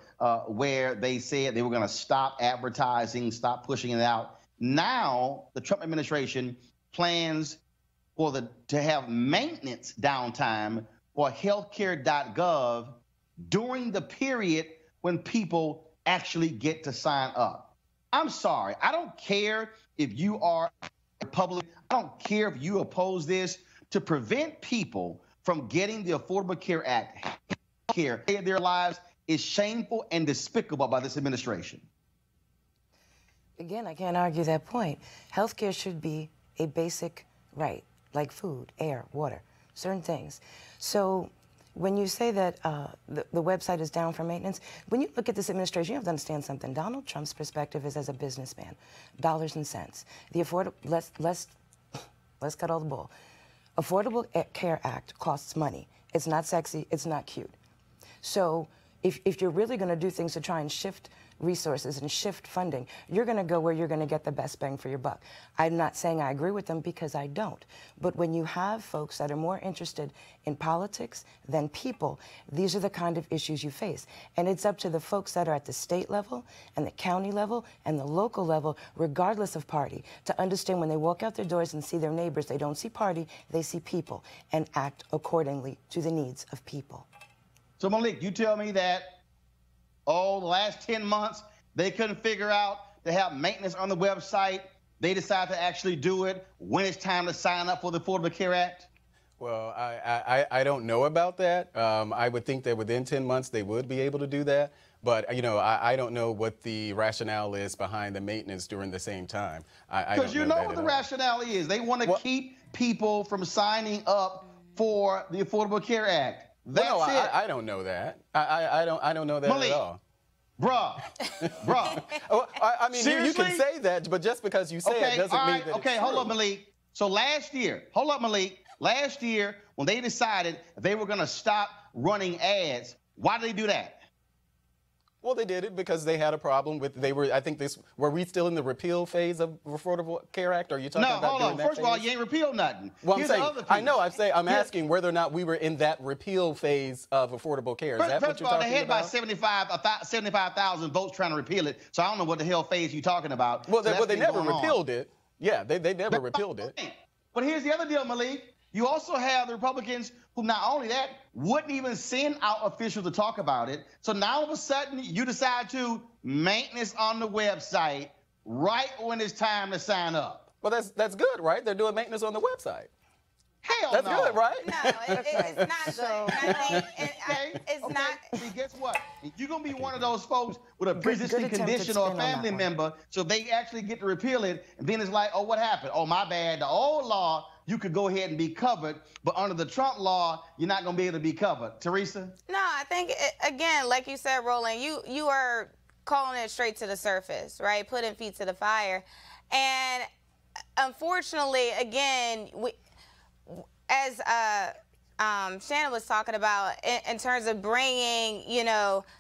where they said they were going to stop advertising, stop pushing it out. Now, the Trump administration plans to have maintenance downtime for healthcare.gov during the period when people actually get to sign up. I'm sorry. I don't care if you are Republican. I don't care if you oppose this, to prevent people from getting the Affordable Care Act care in their lives is shameful and despicable by this administration. Again, I can't argue that point. Healthcare should be a basic right, like food, air, water, certain things. So when you say that the website is down for maintenance, when you look at this administration, you have to understand something. Donald Trump's perspective is as a businessman, dollars and cents. The let's cut all the bull. Affordable Care Act costs money. It's not sexy. It's not cute. So if you're really going to do things to try and shift resources and shift funding, you're going to go where you're going to get the best bang for your buck. I'm not saying I agree with them because I don't. But when you have folks that are more interested in politics than people, these are the kind of issues you face. And it's up to the folks that are at the state level and the county level and the local level, regardless of party, to understand when they walk out their doors and see their neighbors, they don't see party, they see people, and act accordingly to the needs of people. So Malik, you tell me that the last 10 months, they couldn't figure out to have maintenance on the website. They decided to actually do it when it's time to sign up for the Affordable Care Act? Well, I don't know about that. I would think that within 10 months they would be able to do that. But, you know, I don't know what the rationale is behind the maintenance during the same time. Because you know what the rationale is. They want to keep people from signing up for the Affordable Care Act. That's no, it. I don't know that. I don't know that Malik, at all. Bruh. Well, I mean, you can say that, but just because you say it doesn't mean that it's true. Hold up, Malik. So last year, last year when they decided they were going to stop running ads, why did they do that? Well, they did it because they had a problem with, were we still in the repeal phase of Affordable Care Act? Or are you talking about hold on. that First of all, you ain't repealed nothing. Well, Here's I'm saying, the other piece. I know, I'm asking whether or not we were in that repeal phase of Affordable Care. Is that what you're talking about? First of all, they had about 75,000 votes trying to repeal it, so I don't know what the hell phase you're talking about. Well, they never repealed it. Yeah, they never repealed it. But here's the other deal, Malik. You also have the Republicans who not only that, wouldn't even send out officials to talk about it. So now all of a sudden you decide to maintenance on the website right when it's time to sign up. Well, that's good, right? They're doing maintenance on the website. Hell that's no. good, right? No, it's not good. I think it's not. See, guess what? You're going to be one of those folks with a pre-existing condition or a family member, so they actually get to repeal it, and then it's like, oh, what happened? Oh, my bad. The old law, you could go ahead and be covered, but under the Trump law, you're not going to be able to be covered. Teresa? No, I think, again, like you said, Roland, you are calling it straight to the surface, right? Putting feet to the fire. And unfortunately, again, as Shannon was talking about, in terms of bringing,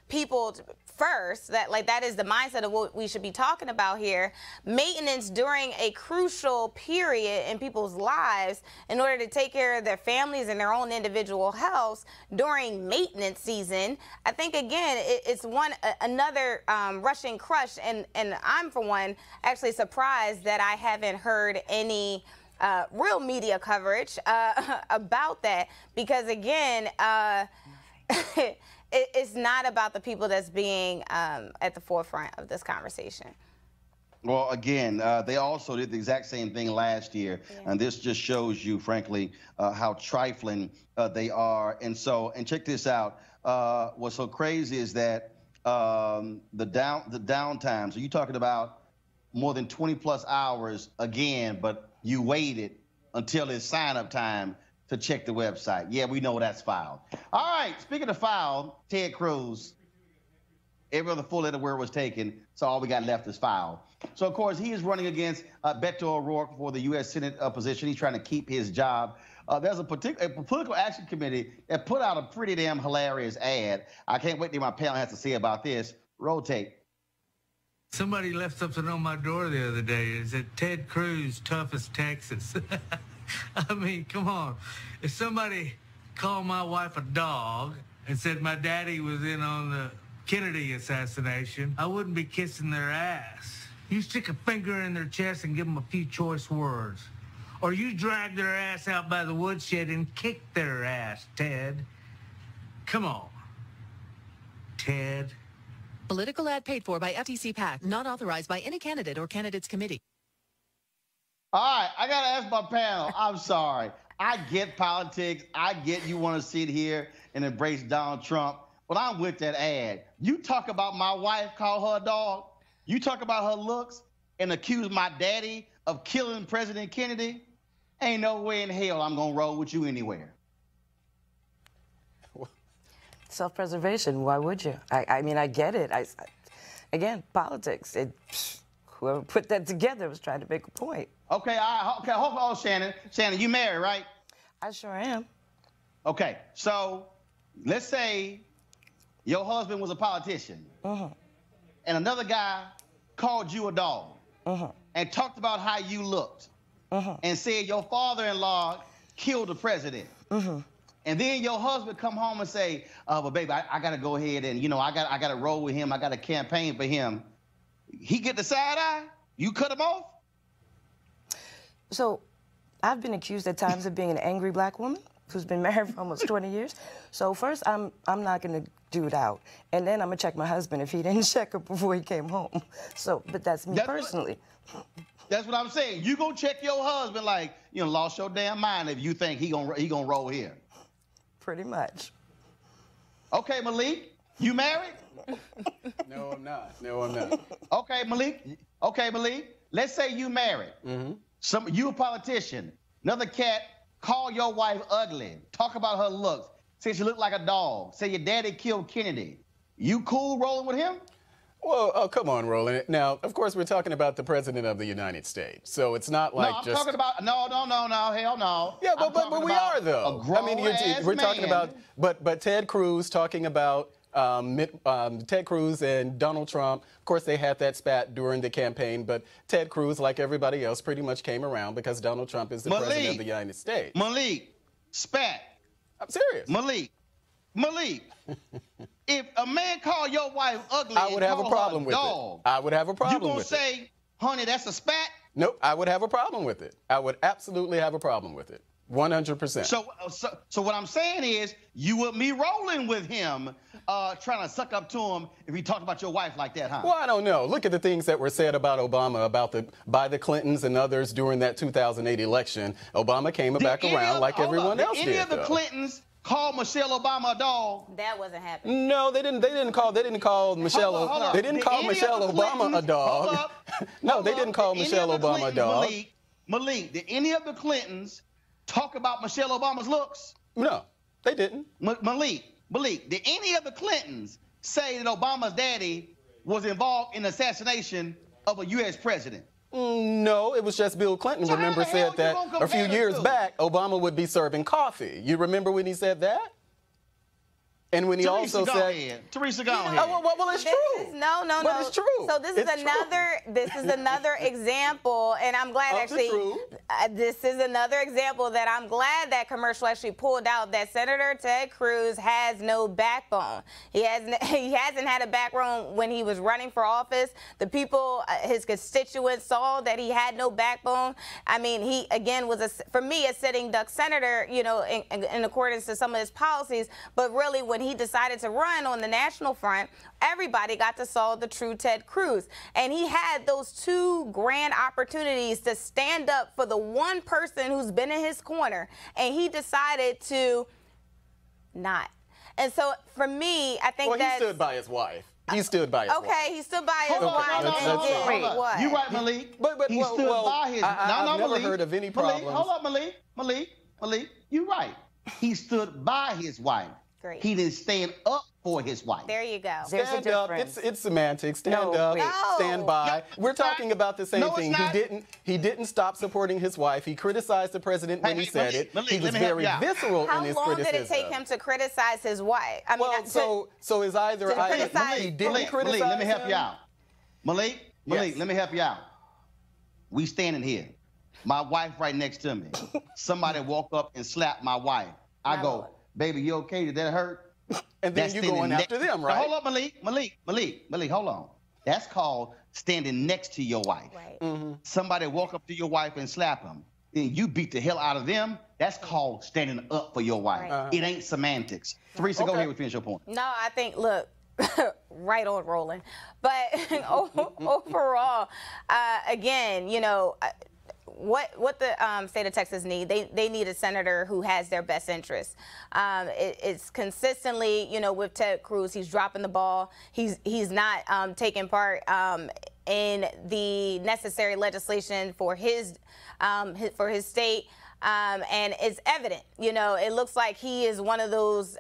people first, that is the mindset of what we should be talking about here. Maintenance during a crucial period in people's lives in order to take care of their families and their own individual health during maintenance season. I think, again, it's another rushing crush, and I'm, for one, actually surprised that I haven't heard any real media coverage about that, because, again, it's not about the people that's being at the forefront of this conversation. Well, again, they also did the exact same thing last year, and this just shows you, frankly, how trifling they are. And check this out. What's so crazy is that the downtime. So you're talking about more than 20+ hours again, but you waited until it's sign-up time to check the website. Yeah, we know that's foul. All right, speaking of foul, Ted Cruz, every other full letter word was taken, so all we got left is foul. So, of course, he is running against Beto O'Rourke for the U.S. Senate position. He's trying to keep his job. There's a political action committee that put out a pretty damn hilarious ad. I can't wait to hear my panel has to say about this. Roll tape. Somebody left something on my door the other day. Is it Ted Cruz, toughest Texas? I mean, come on. If somebody called my wife a dog and said my daddy was in on the Kennedy assassination, I wouldn't be kissing their ass. You stick a finger in their chest and give them a few choice words. Or you drag their ass out by the woodshed and kick their ass, Ted. Come on, Ted. Political ad paid for by FTC PAC, not authorized by any candidate or candidates committee. All right, I got to ask my panel. I'm sorry. I get politics. I get you want to sit here and embrace Donald Trump, but I'm with that ad. You talk about my wife, call her a dog. You talk about her looks and accuse my daddy of killing President Kennedy. Ain't no way in hell I'm going to roll with you anywhere. Self-preservation, why would you? I mean, I get it. Again, politics. Whoever put that together was trying to make a point. Okay, hold on, Shannon. Shannon, you married, right? I sure am. Okay, so let's say your husband was a politician, and another guy called you a dog and talked about how you looked and said your father-in-law killed the president. And then your husband come home and say, well, baby, I got to go ahead and, you know, I got to roll with him. I got to campaign for him. He get the side eye? You cut him off? So I've been accused at times of being an angry black woman who's been married for almost 20 years. So first, I'm not going to do it out. And then I'm going to check my husband if he didn't check her before he came home. So, but that's me personally. That's what I'm saying. You go check your husband like, you know, lost your damn mind if you think he gonna roll here. Pretty much. Okay, Malik, you married? No, I'm not. No, I'm not. Okay, Malik. Okay, Malik. Let's say you married. You a politician. Another cat call your wife ugly. Talk about her looks. Say she looked like a dog. Say your daddy killed Kennedy. You cool rolling with him? Well, oh, come on, Roland. Now, of course, we're talking about the President of the United States. So it's not like no, I'm talking about, no, hell no. Yeah, but we are, though. I mean, we're talking about, but Ted Cruz talking about Ted Cruz and Donald Trump. Of course, they had that spat during the campaign, but Ted Cruz, like everybody else, pretty much came around because Donald Trump is the President of the United States. Malik, spat. I'm serious. Malik. If a man call your wife ugly, I would have a problem with it. I would have a problem with it. You gonna say, honey, that's a spat? Nope, I would have a problem with it. I would absolutely have a problem with it. 100%. So what I'm saying is, you would be rolling with him, trying to suck up to him if he talked about your wife like that, huh? Well, I don't know. Look at the things that were said about Obama, by the Clintons and others during that 2008 election. Obama came back around like everyone else did. Any of the Clintons call Michelle Obama a dog? That wasn't happening. No, they didn't call Michelle. They didn't call Michelle Obama a dog. No, they didn't call Michelle Obama a dog. Malik, did any of the Clintons talk about Michelle Obama's looks? No, they didn't. Malik, did any of the Clintons say that Obama's daddy was involved in the assassination of a U.S. president? No, it was just Bill Clinton, remember, said that a few years back, Obama would be serving coffee. You remember when he said that? And when he also said, Teresa, go ahead. Well, it's true. No. But it's true. So this is another example, and I'm glad this is another example that I'm glad that commercial actually pulled out, that Senator Ted Cruz has no backbone. He hasn't had a backbone when he was running for office. The people, his constituents, saw that he had no backbone. I mean, he again was for me a sitting duck senator, you know, in accordance to some of his policies, but really when he decided to run on the national front, everybody got to saw the true Ted Cruz. And he had those two grand opportunities to stand up for the one person who's been in his corner, and he decided to not. And so for me, I think he stood by his wife. He stood by his wife. Okay, he stood by his wife and did what? You right, Malik. But he stood by his. I've never heard of any problems. Hold up, Malik. You right. He stood by his wife. Great. He didn't stand up for his wife. There you go. Stand up. It's semantics. Stand up. Stand by. We're talking about the same thing. He didn't stop supporting his wife. He criticized the president when he said it. He was very visceral in his criticism. How long did it take him to criticize his wife? I mean, so is either he didn't criticize. Let me help you out. Malik, let me help you out. We standing here. My wife right next to me. Somebody walk up and slap my wife. I go, baby, you okay? Did that hurt? And then you going after them, right? Now, hold up, Malik, hold on. That's called standing next to your wife. Right. Somebody walk up to your wife and slap him. Then you beat the hell out of them. That's called standing up for your wife. Right. It ain't semantics. Teresa, go ahead and finish your point. No, I think, look, right on, Roland. But overall, again, you know, what the state of Texas need. They need a senator who has their best interests. It's consistently, you know, with Ted Cruz, he's dropping the ball. He's not taking part in the necessary legislation for his state. And it's evident, you know, it looks like he is one of those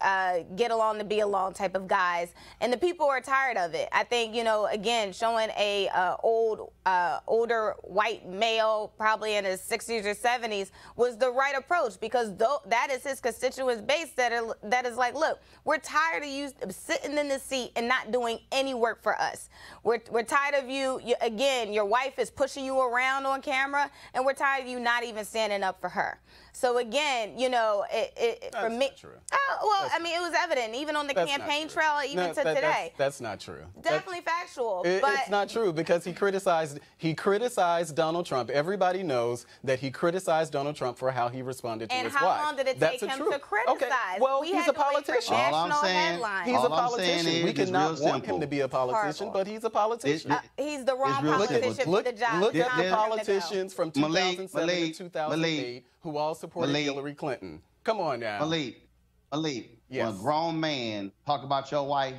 get along to be along type of guys, and the people are tired of it. I think, you know, again, showing a older white male, probably in his 60s or 70s, was the right approach, because that is his constituent base that is like, look, we're tired of you sitting in the seat and not doing any work for us. We're tired of you, again, your wife is pushing you around on camera, and we're tired of you not even standing up for her. So again, you know, for me, I mean, it was evident even on the campaign trail, even to today. That's not true. Definitely factual. But it's not true, because he criticized Donald Trump. Everybody knows that he criticized Donald Trump for how he responded to his wife. And how long did it take him to criticize? Okay. Well, he's a politician. He's a politician. We cannot want him to be a politician, but he's a politician. He's the wrong politician for the job. Look at the politicians from 2007 to 2008 who all supported Hillary Clinton. Come on now. Malik, yes. When a grown man talk about your wife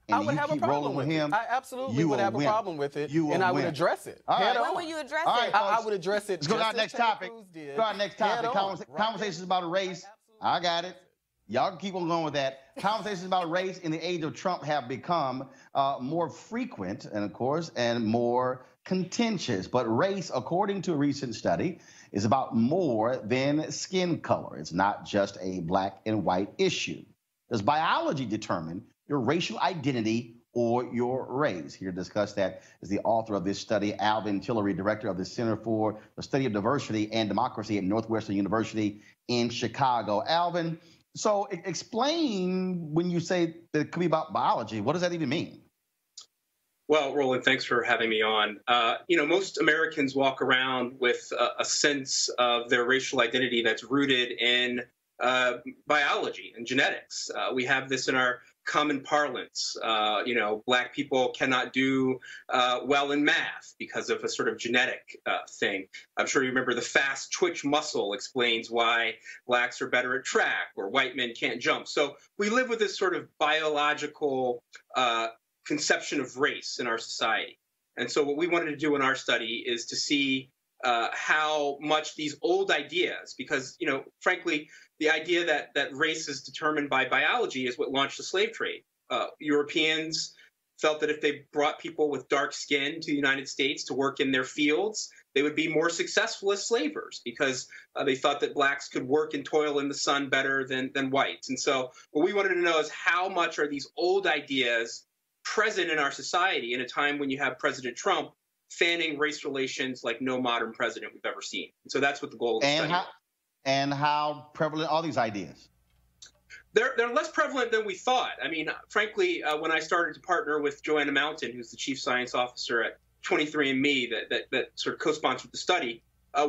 and you keep rolling with him, I absolutely would have a problem with it, and I would address it. When will you address it? I would address it. Let's go to our next topic. Go to our next topic. Conversations about race. I got it. Y'all can keep on going with that. Conversations about race in the age of Trump have become more frequent, and of course, and more contentious. But race, according to a recent study, is about more than skin color. It's not just a black and white issue. Does biology determine your racial identity or your race? Here to discuss that is the author of this study, Alvin Tillery, director of the Center for the Study of Diversity and Democracy at Northwestern University in Chicago. Alvin, so explain when you say that it could be about biology. What does that even mean? Well, Roland, thanks for having me on. You know, most Americans walk around with a sense of their racial identity that's rooted in biology and genetics. We have this in our common parlance. You know, black people cannot do well in math because of a sort of genetic thing. I'm sure you remember the fast twitch muscle explains why blacks are better at track, or white men can't jump. So we live with this sort of biological conception of race in our society. And so what we wanted to do in our study is to see how much these old ideas, because, you know, frankly, the idea that race is determined by biology is what launched the slave trade. Europeans felt that if they brought people with dark skin to the United States to work in their fields, they would be more successful as slavers, because they thought that blacks could work and toil in the sun better than whites. And so what we wanted to know is how much are these old ideas present in our society in a time when you have President Trump fanning race relations like no modern president we've ever seen. And so that's what the goal of the study is. And how prevalent are these ideas? They're less prevalent than we thought. I mean, frankly, when I started to partner with Joanna Mountain, who's the chief science officer at 23andMe that sort of co-sponsored the study,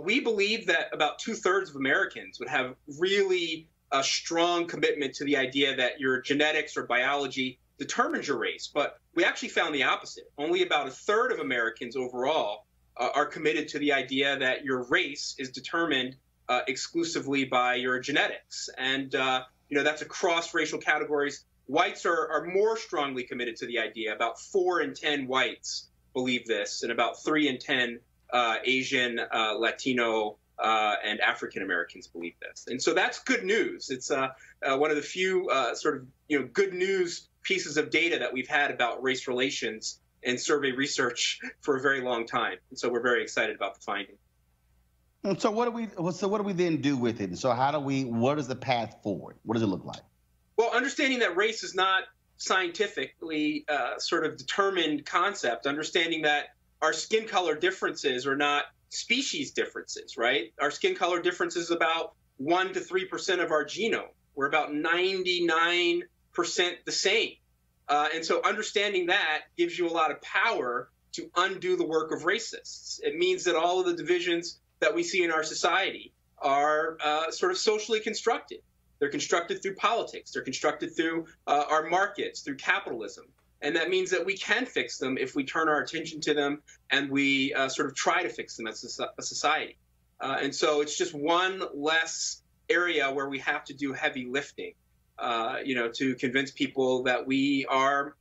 we believe that about 2/3 of Americans would have really a strong commitment to the idea that your genetics or biology determines your race. But we actually found the opposite. Only about 1/3 of Americans overall are committed to the idea that your race is determined exclusively by your genetics. And, you know, that's across racial categories. Whites are more strongly committed to the idea. About 4 in 10 whites believe this, and about 3 in 10 Asian, Latino, and African Americans believe this. And so that's good news. It's one of the few sort of, you know, good news pieces of data that we've had about race relations and survey research for a very long time. And so we're very excited about the finding. And so what do we then do with it? And so what is the path forward? What does it look like? Well, understanding that race is not scientifically sort of determined concept, understanding that our skin color differences are not species differences, right? Our skin color difference is about 1 to 3% of our genome. We're about 99% the same. And so understanding that gives you a lot of power to undo the work of racists. It means that all of the divisions that we see in our society are sort of socially constructed. They're constructed through politics. They're constructed through our markets, through capitalism. And that means that we can fix them if we turn our attention to them and we sort of try to fix them as a society. And so it's just one less area where we have to do heavy lifting, to convince people that we are,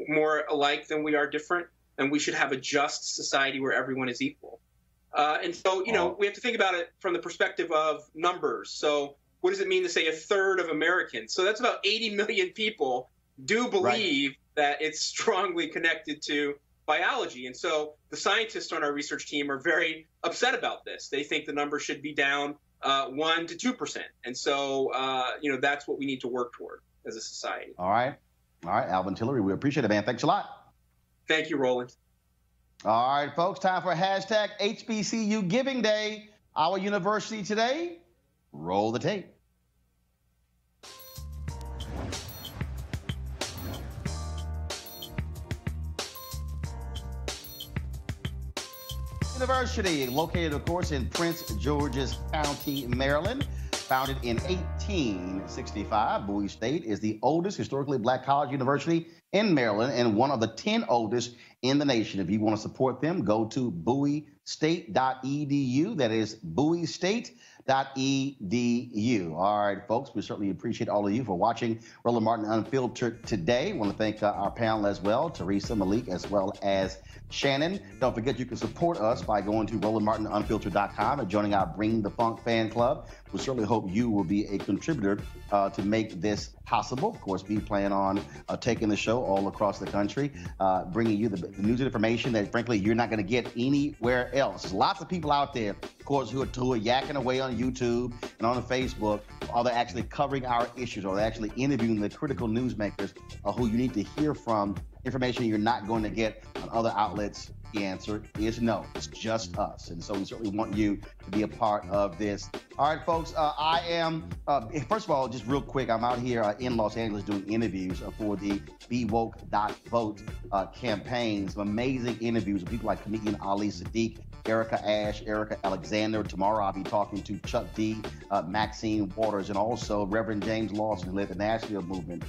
more alike than we are different, and we should have a just society where everyone is equal. And so, we have to think about it from the perspective of numbers. So what does it mean to say a third of Americans? So that's about 80 million people do believe that it's strongly connected to biology. And so the scientists on our research team are very upset about this. They think the number should be down 1 to 2%. And so, that's what we need to work toward as a society. All right, Alvin Tillery, we appreciate it, man. Thanks a lot. Thank you, Roland. All right, folks, time for hashtag HBCU Giving Day. Our university today, roll the tape. University, located, of course, in Prince George's County, Maryland. Founded in 1865, Bowie State is the oldest historically black college university in Maryland and one of the 10 oldest in the nation. If you want to support them, go to bowiestate.edu. That is bowiestate.edu. All right, folks, we certainly appreciate all of you for watching Roland Martin Unfiltered today. I want to thank our panel as well, Teresa, Malik, as well as Shannon. Don't forget you can support us by going to RolandMartinUnfiltered.com and joining our Bring the Funk fan club. We certainly hope you will be a contributor to make this possible. Of course, we plan on taking the show all across the country, bringing you the news and information that, frankly, you're not going to get anywhere else. There's lots of people out there, of course, who are yakking away on YouTube and on Facebook. Are they actually covering our issues? Or are they actually interviewing the critical newsmakers who you need to hear from? Information you're not going to get on other outlets. The answer is no. It's just us. And so we certainly want you to be a part of this. All right, folks, I am, first of all, just real quick, I'm out here in Los Angeles doing interviews for the BeWoke.vote campaign. Some amazing interviews with people like comedian Ali Sadiq, Erica Ash, Erica Alexander. Tomorrow I'll be talking to Chuck D, Maxine Waters, and also Reverend James Lawson, who led the Nashville movement.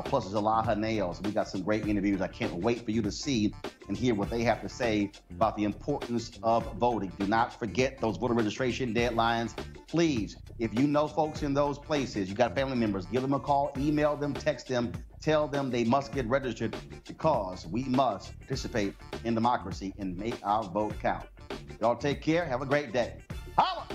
Plus Zalaha Nails. We got some great interviews. I can't wait for you to see and hear what they have to say about the importance of voting. Do not forget those voter registration deadlines. Please, if you know folks in those places, you got family members, give them a call, email them, text them, tell them they must get registered because we must participate in democracy and make our vote count. Y'all take care. Have a great day. Holla!